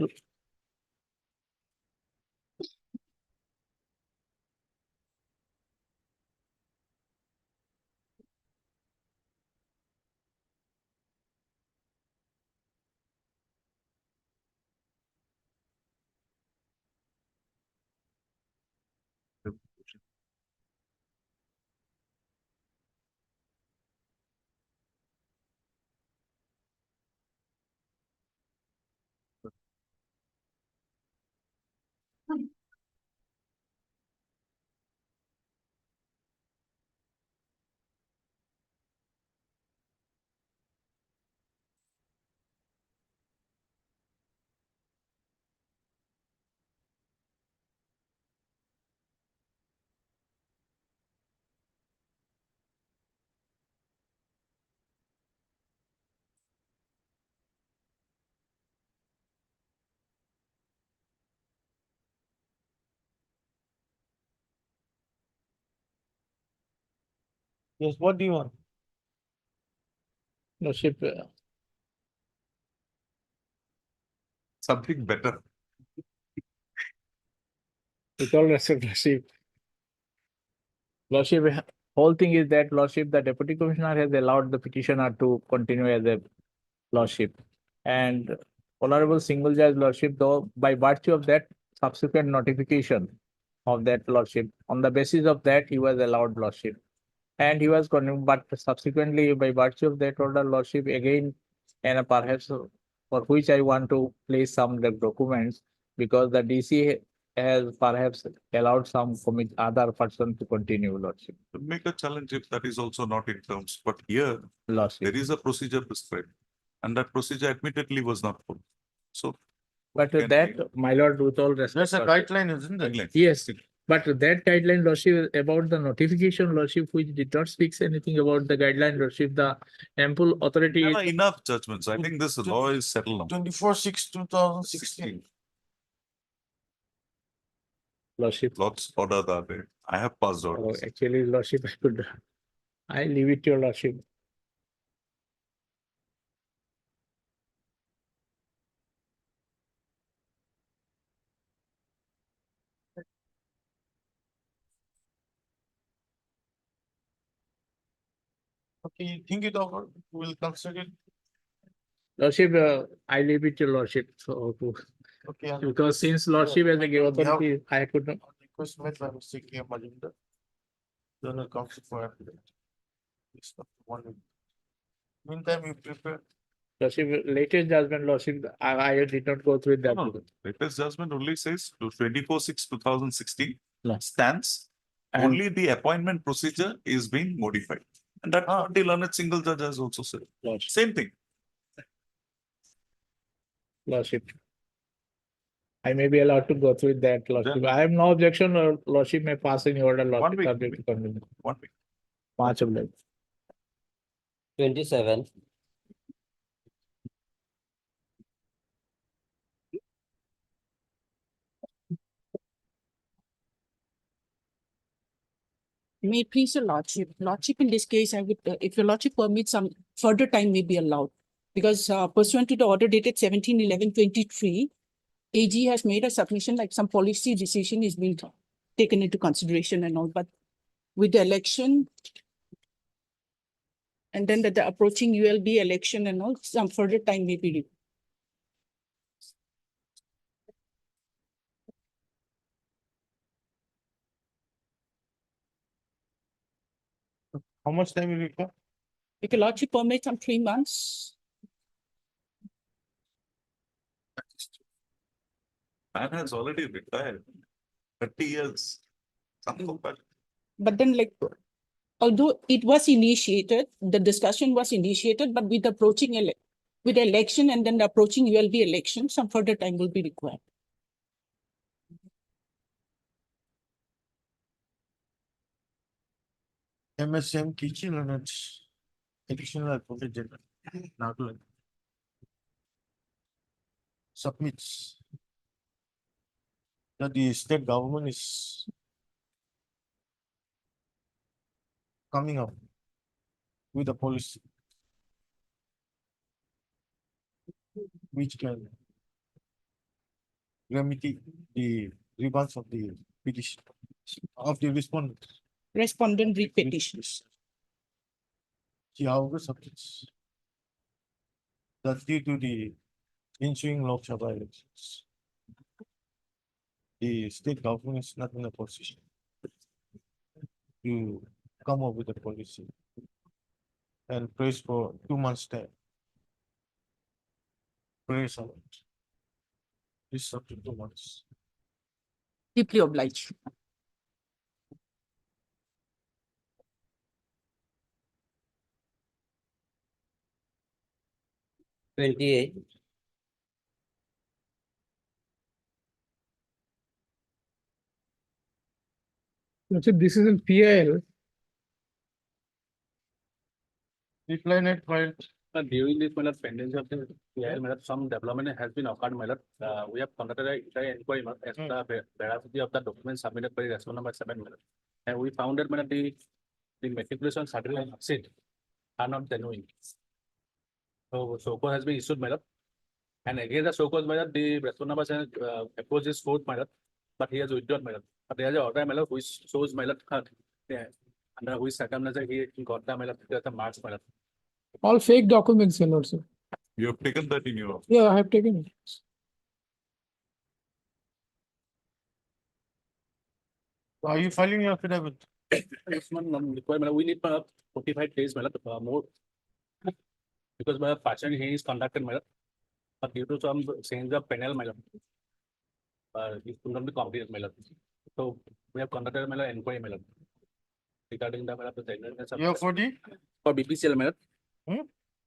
Yes, what do you want? Lordship, Something better. with all respect, Lordship. Lordship, whole thing is that Lordship, the Deputy Commissioner has allowed the petitioner to continue as a Lordship. And Honorable Single Judge Lordship, though, by virtue of that subsequent notification of that Lordship, on the basis of that, he was allowed Lordship. And he was, but subsequently, by virtue of that order, Lordship, again, and perhaps for which I want to place some documents, because the DC has perhaps allowed some other person to continue, Lordship. Make a challenge if that is also not in terms, but here Lordship. there is a procedure prescribed. And that procedure admittedly was not full. So. But can that, we- my lord, with all respect. That's a Lordship. guideline, isn't it? Guideline. Yes, but that guideline, Lordship, about the notification, Lordship, which did not speak anything about the guideline, Lordship, the ample authority. There are enough judgments. I think this law is settled now. 24/6/2016. Lordship, Lots orders are there. I have passed oh, orders. actually, Lordship, I leave it to your Lordship. Okay, you think it over, we'll consider it. Lordship, I leave it to Lordship, so Okay. and because since Lordship has a given we have- authority, I could not. Request made by Mr. K. Majumdar. General Counsel for affidavit. It's up to 1 week. Meantime, you prepare. Lordship, latest judgment, Lordship, I did not go through that. No, latest judgment only says 24/6/2016 No. stands. And- Only the appointment procedure is being modified. And that's what the learned single judge has also said. Lordship. Same thing. Lordship. I may be allowed to go through that, Lordship. Then- I have no objection, or Lordship may pass any order, Lordship, week. subject to convenience. 1 week. 5 of them. 27. May it please your lordship, lordship in this case, I would, if your lordship permits, some further time may be allowed. Because pursuant to the order dated 17/11/23, AG has made a submission, like some policy decision is being taken into consideration and all, but with the election and then the approaching ULB election and all, some further time may be required. How much time will you require? If your lordship permits some 3 months, Man has already retired. 30 years. Something like that. but then like, although it was initiated, the discussion was initiated, but with approaching with election and then the approaching ULB election, some further time will be required. MSM Kitchen and its additional advocate general, Nagaland. Submits that the state government is coming up with a policy which can remedy the grievance of the petition of the respondent. Respondent read petitions. She however submits that due to the ensuing Lok Sabha elections, the state government is not in a position to come up with a policy and prays for 2 months' time. Praise a lot. This is up to 2 months. Deeply obliged. Twenty-eight. This is in PIL. Reply net file. During this pendency of the PIL, some development has been occurred, we have conducted an inquiry as the veracity of the documents submitted by respondent number 7. And we found that the matriculation certificate and exit are not genuine. So SOCO has been issued, and again the SOCO the respondent number 7 approached his court, but he has withdrawn, but there is an order which shows under which circumstances he got the marks. All fake documents, your lordship. You have taken that in your. Yeah, I have taken it. Are you filing your affidavit? Yes, we need 45 days, more. Because my passion he is conducted, but due to some change of panel, it could not be completed, so we have conducted inquiry, regarding the. You have 40? For BPCL, Hmm?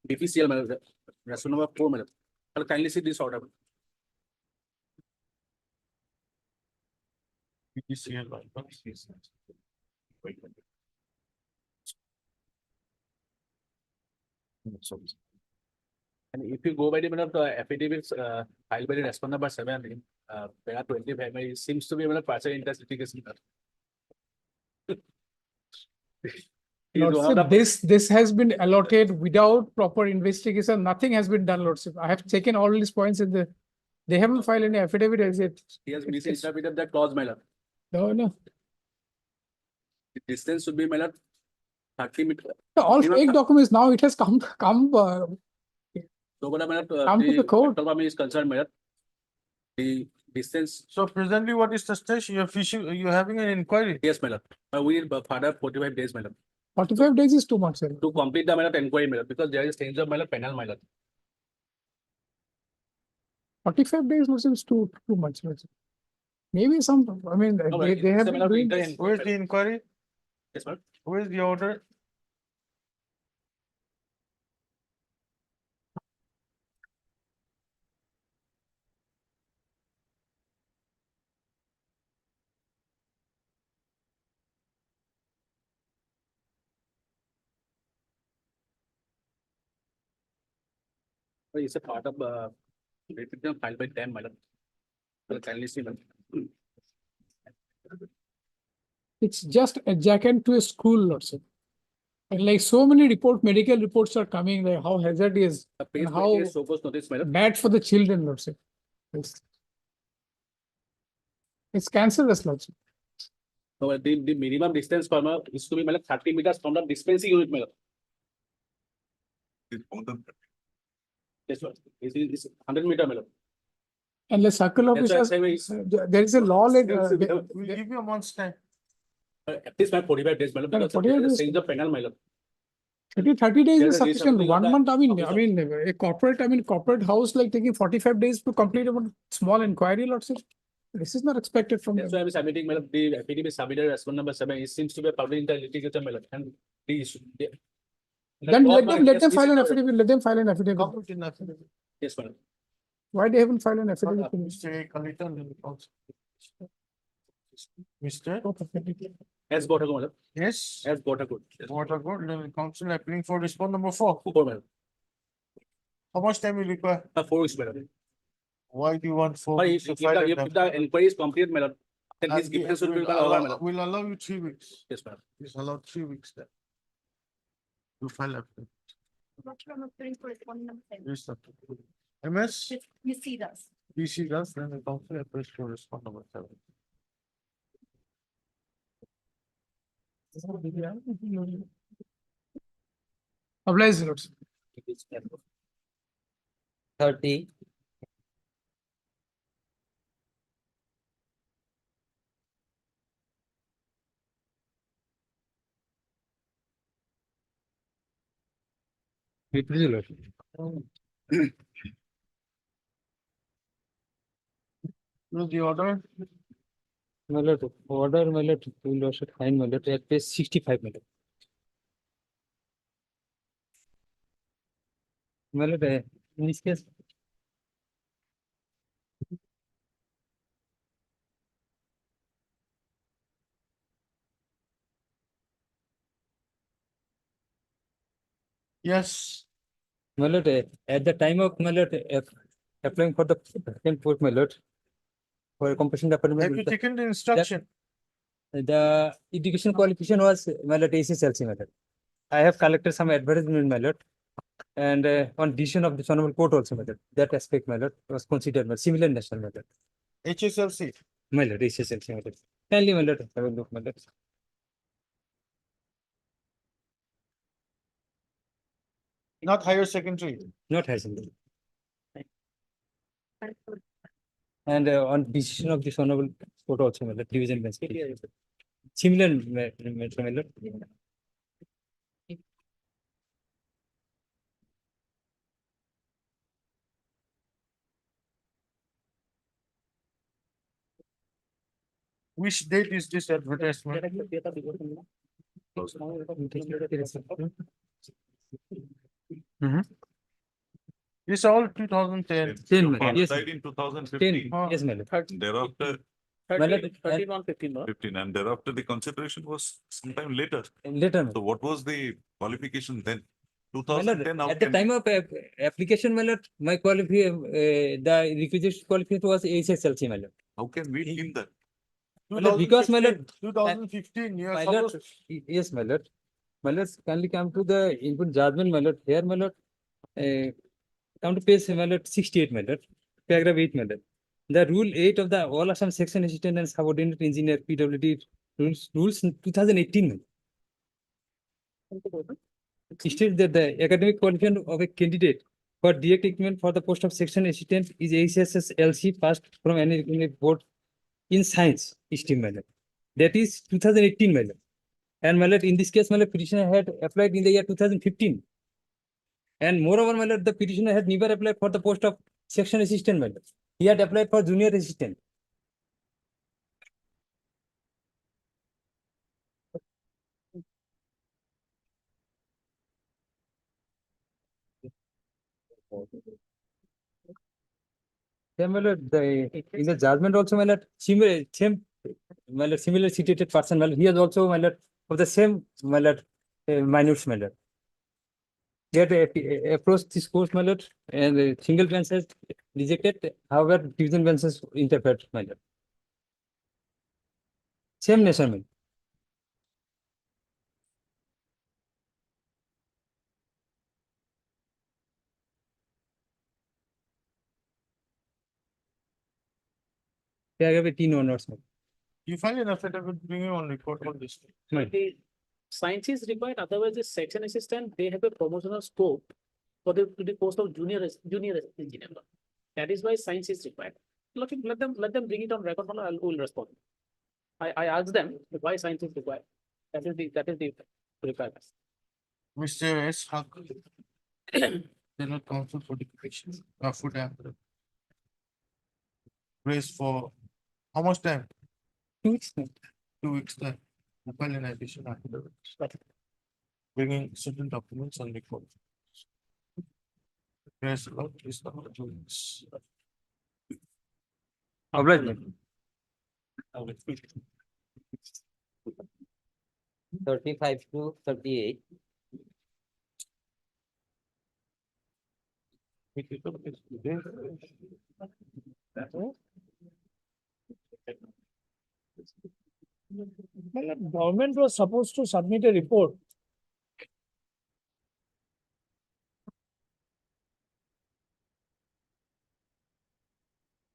BPCL, resolution number 4, I'll kindly see this order. BPCL. And if you go by the affidavits filed by the respondent number 7, there are 25, it seems to be a partial interest litigation. Lordship, this has been allotted without proper investigation. Nothing has been done, Lordship. I have taken all these points in they haven't filed any affidavit as it. He has misinterpreted that clause, No. The distance should be, 30 meters. All You know, fake documents now, it has come, So, but my lord, Come to the court. petrol pump is concerned, my lord. The distance, So presently, what is the stage? You're fishing, you're having an inquiry. yes, my lord. We need further 45 days, my lord, 45 days is too much, sir. to complete the my lord inquiry, my lord, because there is change of my lord panel, my lord. 45 days was too much. Sir. Maybe some, I mean, No, they but have it's a been matter of doing inter- this. Where's the inquiry? Yes, my lord. Where's the order? It's a part of petition filed by them, my lord. Well, kindly see, my lord. It's just a jacket to a school, Lord, sir. And like so many medical reports are coming, like how hazardous, The page and how is supposed notice, my lord. bad for the children, Lord, sir. It's cancerous, Lord, sir. So the minimum distance from is to be my lord 30 meters from the dispensing unit, my lord. It's more than Yes, my lord. It's 100 meters, my lord. And the circle That's why I officers, say we- there is a law like, We'll give you a month's time. At least my 45 days, my lord, because 45 there is days. change of panel, my lord. 30 days There's is a sufficient. reassembling of 1 the month, officer. I mean, a corporate house like taking 45 days to complete a small inquiry, Lord, sir. This is not expected from That's them. why I'm submitting, my lord, the FPDB submitted as one number 7. It seems to be a public litigator, my lord, and the issue. Then let them file an affidavit, let them file an affidavit. Complete in affidavit. Yes, my lord. Why they haven't filed an affidavit? Mr. Kalita, Mr. As Botagod, my lord. Yes. As Botagod. Yes. Water good, then council appealing for response number 4. 4, my lord. How much time will you require? 4 weeks, my lord. Why do you want 4 But weeks to if file an if the inquiry is complete, my lord, then his given should be over, my lord. We'll allow you 3 weeks. Yes, my lord. Please allow 3 weeks then. To file affidavit. Yes, sir. MS? You see this. DC does, then the council appeals for response number 7. Applies, Lord, sir. 30. Will the order? My lord, order, my lord, will also find, my lord, at page 65, my lord. My lord, in this case, Yes. my lord, at the time of, my lord, applying for the second post, my lord, for a compassion Have you department, taken the instruction? the education qualification was, my lord, ACSLC, my lord. I have collected some advertisement, my lord. And on decision of the honorable court also, my lord, that aspect, my lord, was considered my similar national, my lord. HSLC. My lord, ACSLC, my lord. Kindly, my lord, have a look, my lord. Not higher secondary. Not high secondary. And on decision of this honorable court also, my lord, division bench. Similar, my lord. Which date is this advertisement? It's all 2010. 10, my lord. Yes, died in 2015. 10, yes, my lord. Thereafter, My lord, 13 on 15, no? 15, and thereafter the consideration was sometime later. Later, So what was the qualification then? my lord, 2010, how at the can- time of application, my lord, my the requisite qualification was ACSLC, my lord. how can we deem that? My lord, because, my lord, 2015, you are my lord, supposed. yes, my lord. My lord, kindly come to the input judgment, my lord. Here, my lord, come to page, my lord, 68, my lord, paragraph 8, my lord. The rule 8 of the All Assam Section Assistant and Subordinate Engineer PWD rules 2018. States that the academic qualification of a candidate for direct recruitment for the post of section assistant is HSSLC passed from any board in science stream, my lord. That is 2018, my lord. And my lord, in this case, my lord, petitioner had applied in the year 2015. And moreover, my lord, the petitioner had never applied for the post of section assistant, my lord. He had applied for junior assistant. Yeah, my lord, in the judgment also, my lord, similar situated person, my lord, he has also, my lord, of the same, my lord, minutes, my lord. They had approached this course, my lord, and single bench has rejected, however, division bench has interfered, my lord. Same nation, my lord. They are 18 onwards, my lord. You find an affidavit bringing on record on this. The science is required, otherwise the section assistant, they have a promotional scope for the, to the post of junior engineer. That is why science is required. Let them bring it on record, I will respond. I ask them why science is required. That is the requirement. Mr. S. Haq. General Counsel for Education, Food and Grace for how much time? 2 weeks, my lord. 2 weeks time. File an addition affidavit. Bringing certain documents on record. Grace allowed is not 2 weeks. Obliged, my lord. 35 to 38. Government was supposed to submit a report.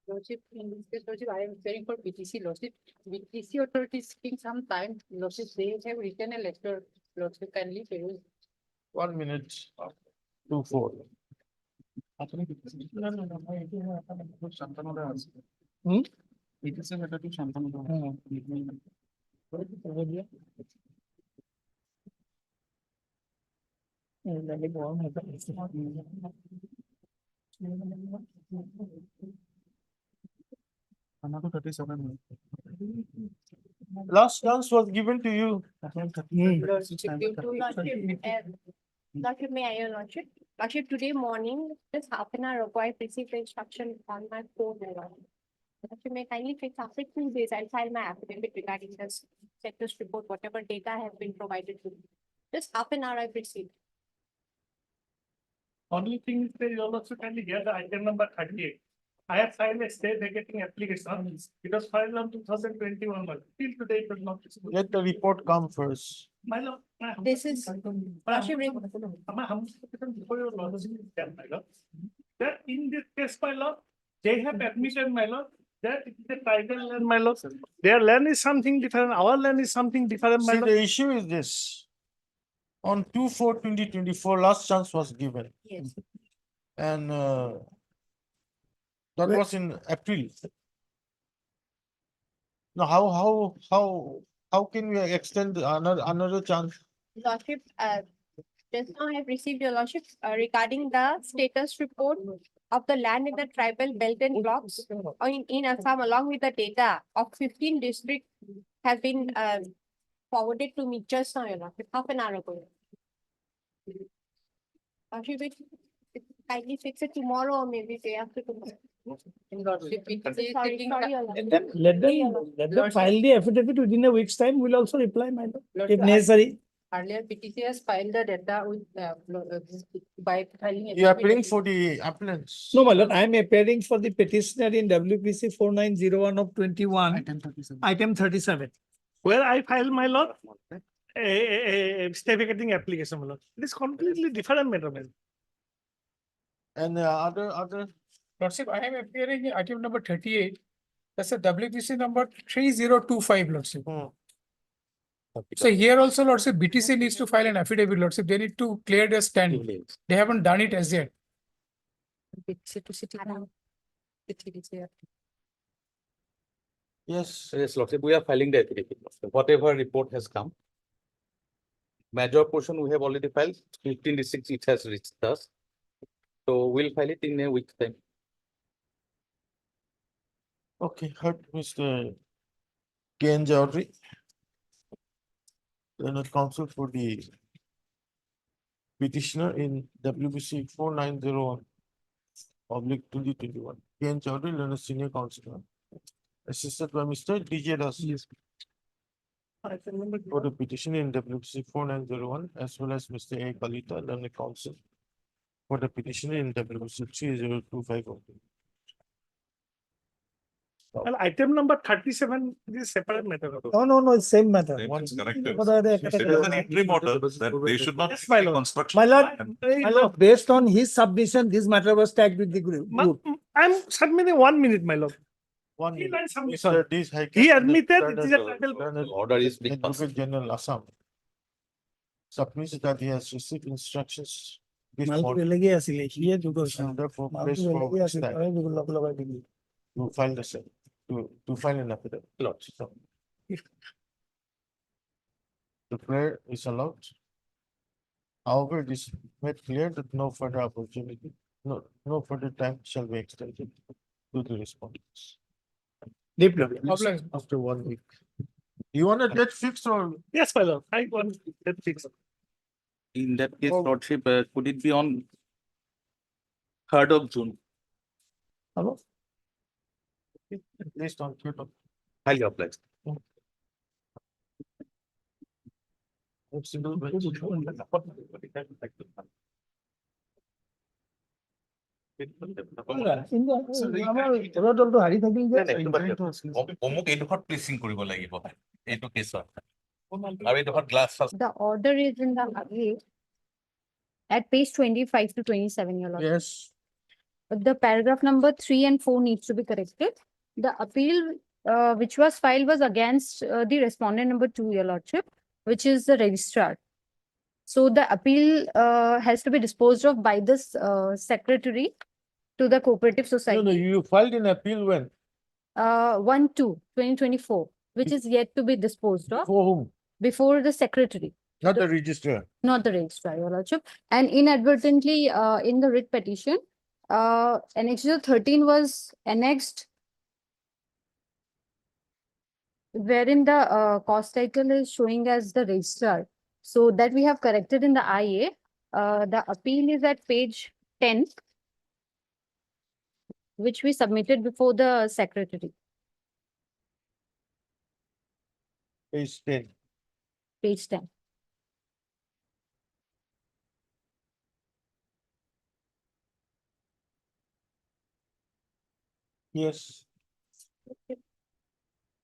Lordship, in this case, Lordship, I am preparing for PTC, Lordship. PTC authority is taking some time, Lordship, they have written a letter, Lordship, kindly peruse. 1 minute. 2-4. Hmm? Another 37. Last chance was given to you. Lordship, due to, Lordship, may I, Lordship? Lordship, today morning, just half an hour ago, I received the instruction on my phone, my lord. Lordship, may kindly fix after 2 days, I'll file my affidavit regarding this status report, whatever data have been provided to me. Just half an hour I've received. Only thing is that you also kindly get the item number 38. I have filed a state vacating application. It was filed on 2021, but till today it was not. Let the report come first. My lord. This is- Lordship, Before your lordship, my lord. That in this case, my lord, they have admitted, my lord, that it is a tribal land, my lord. Their land is something different, our land is something different, my See, lord. the issue is this. On 2/4/2024, last chance was given. Yes. And that was in April. Now, how can we extend another chance? Lordship, just now I have received your lordship regarding the status report of the land in the tribal belt and blocks in Assam along with the data of 15 districts have been forwarded to me just now, your lordship, half an hour ago. Lordship, kindly fix it tomorrow or maybe day after tomorrow. Lordship, Let them file the affidavit within a week's time, we'll also reply, my lord, if necessary. Earlier, PTC has filed the data with by filing. You are paying for the applicants. No, my lord, I am appearing for the petitioner in WPC 4901 of 21, item 37, where I filed, my lord, a stay vacating application, my lord. It is completely different matter, my lord. And other, Lordship, I am appearing in item number 38. That's a WPC number 3025, Lordship. So here also, Lordship, BTC needs to file an affidavit, Lordship. They need to clear their stand. They haven't done it as yet. Yes. Yes, Lordship, we are filing the affidavit. Whatever report has come. Major portion we have already filed, 15 districts it has reached us. So we'll file it in a week's time. Okay, heard Mr. Ken Chowdhury. Learned counsel for the petitioner in WBC 4901 public 2021. Ken Chowdhury, learned senior counselor. Assisted by Mr. DJ Das. Yes. For the petition in WBC 4901 as well as Mr. A. Kalita, learned counsel. For the petition in WBC 30250. Well, item number 37 is separate matter. No, it's same matter. It's connected. What are they It is an interim order that they should not. Yes, my lord. Construction. My lord, based on his submission, this matter was tagged with the group. I'm submitting 1 minute, my lord. 1 He minute. line submission. Mr. D. High He Court admitted Learned- it is a title. Learned Order is being passed. Advocate General Assam submits that he has received instructions this মালটো morning বেলেগে আছিলে সিয়ে যোগৰ and therefore মালটো prays for বেলেগে his আছিলে time তাৰে যোগৰ লগাই দিলি to file the same, to file an affidavit. Lord, so. The prayer is allowed. However, it is made clear that no further opportunity, no further time shall be extended to the respondents. Deep Please, after 1 week. You want a date fixed or? Yes, my lord. I want that fix. In that case, Oh. Lordship, could it be on 3rd of June? Hello? Based on. Highly obliged. Single bench. আমাৰ ঘৰৰ দলটো হাৰি থাকিল যে অমুক এইডোখৰত placing কৰিব লাগিব এইটো কেছত আৰু এইডোখৰত glass The order is in the at page 25 to 27, your lord. Yes. The paragraph number 3 and 4 needs to be corrected. The appeal which was filed was against the respondent number 2, your lordship, which is the registrar. So the appeal has to be disposed of by this secretary to the cooperative No, society. you filed an appeal when? 1/2/2024, which is yet to be disposed of For whom? before the secretary, Not the registrar. not the registrar, your lordship. And inadvertently, in the writ petition, annexure 13 was annexed, wherein the cost title is showing as the registrar. So that we have corrected in the IA. The appeal is at page 10, which we submitted before the secretary, Page 10. page 10. Yes.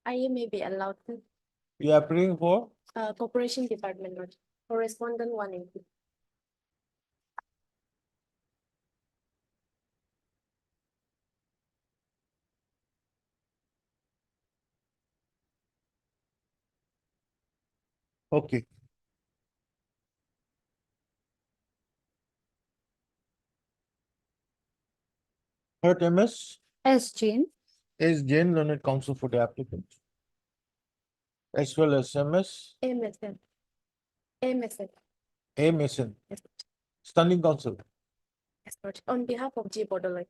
IA may be allowed to. You are praying for? Corporation Department, Lord. Correspondent 180. Okay. Heard MS? S. Jane. Is Jane learned counsel for the applicant? As well as MS, MSN. MSN. A Mason, Yes, standing counsel, yes, Lord. On behalf of J. Borderline.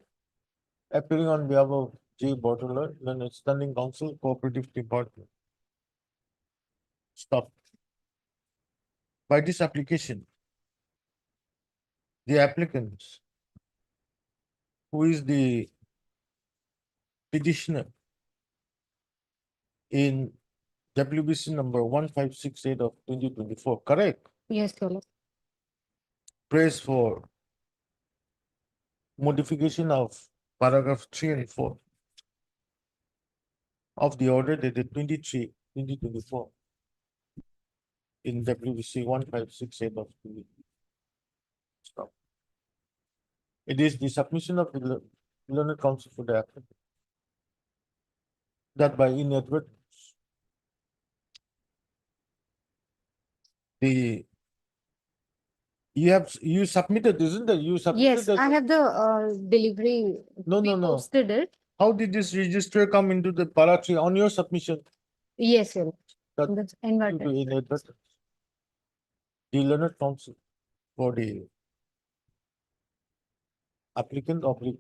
appearing on behalf of J. Bottler, learned standing counsel, cooperative department. Stop. By this application, the applicant, who is the petitioner in WBC number 1568 of 2024, correct? Yes, your lord. Prays for modification of paragraph 3 and 4 of the order dated 23/2024 in WBC 1568 of 20. Stop. It is the submission of the learned counsel for the applicant that by inadvertence you submitted, isn't it? You submitted. Yes, I have the delivery. No, We no, no. posted it. How did this register come into the para tree on your submission? Yes, sir. That That's to inverted. be inadvertent. The learned counsel for the applicant of the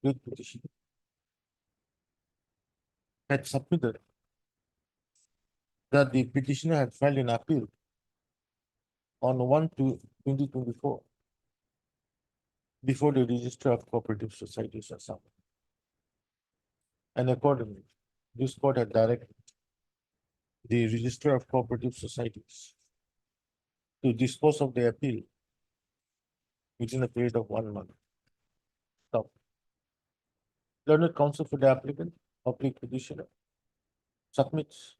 writ petition had submitted that the petitioner had filed an appeal on 1/2/2024 before the Register of Cooperative Societies Assam. And accordingly, this court had directed the Register of Cooperative Societies to dispose of the appeal within a period of 1 month. Stop. Learned counsel for the applicant, public petitioner, submits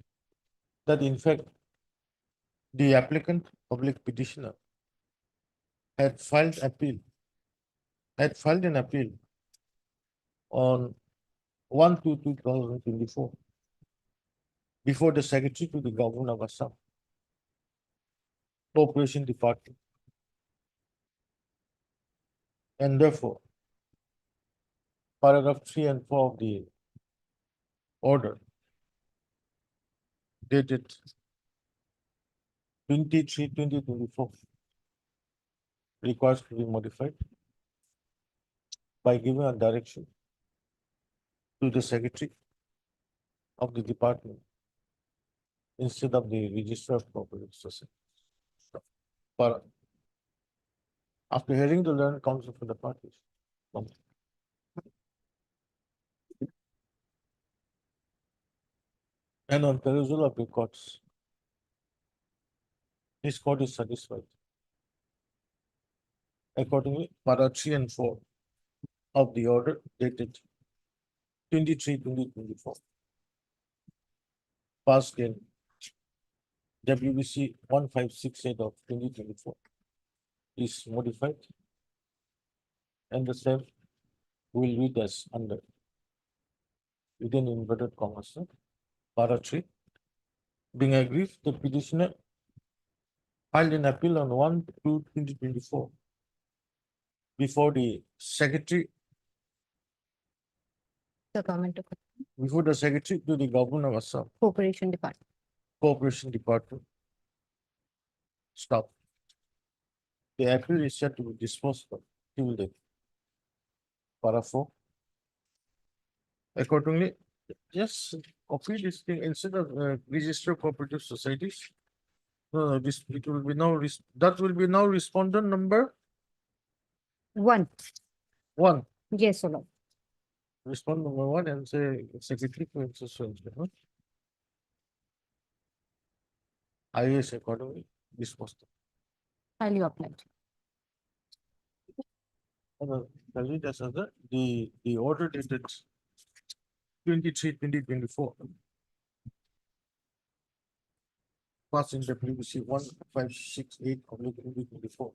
that in fact the applicant, public petitioner, had filed an appeal on 1/2/2024 before the Secretary to the Governor of Assam, Cooperation Department. And therefore, paragraph 3 and 4 of the order dated 23/2024 requires to be modified by giving a direction to the Secretary of the department instead of the Register of Cooperative Societies. After hearing the learned counsel for the parties. And on perusal of records, this court is satisfied. Accordingly, para 3 and 4 of the order dated 23/2024 passed in WBC 1568 of 2024 is modified and the same will read as under within inverted commas, para 3 being aggrieved, the petitioner filed an appeal on 1/2/2024 before the Secretary The government of before the Secretary to the Governor of Assam, Cooperation Department. Cooperation Department. Stop. The appeal is set to be disposed of till the para 4. Accordingly, yes, copy this thing instead of register cooperative societies. No, this it will be now that will be now respondent number 1. 1. Yes, sir. Respondent number 1 and say Secretary for instance. IAS accordingly disposed. Highly applied. Tell me this other the order dated 23/2024 passed in WBC 1568 of 2024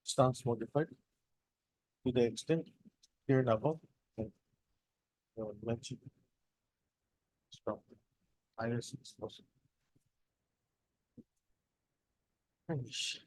stands modified to the extent here and above and mentioned. Stop. IAS is possible. Finish.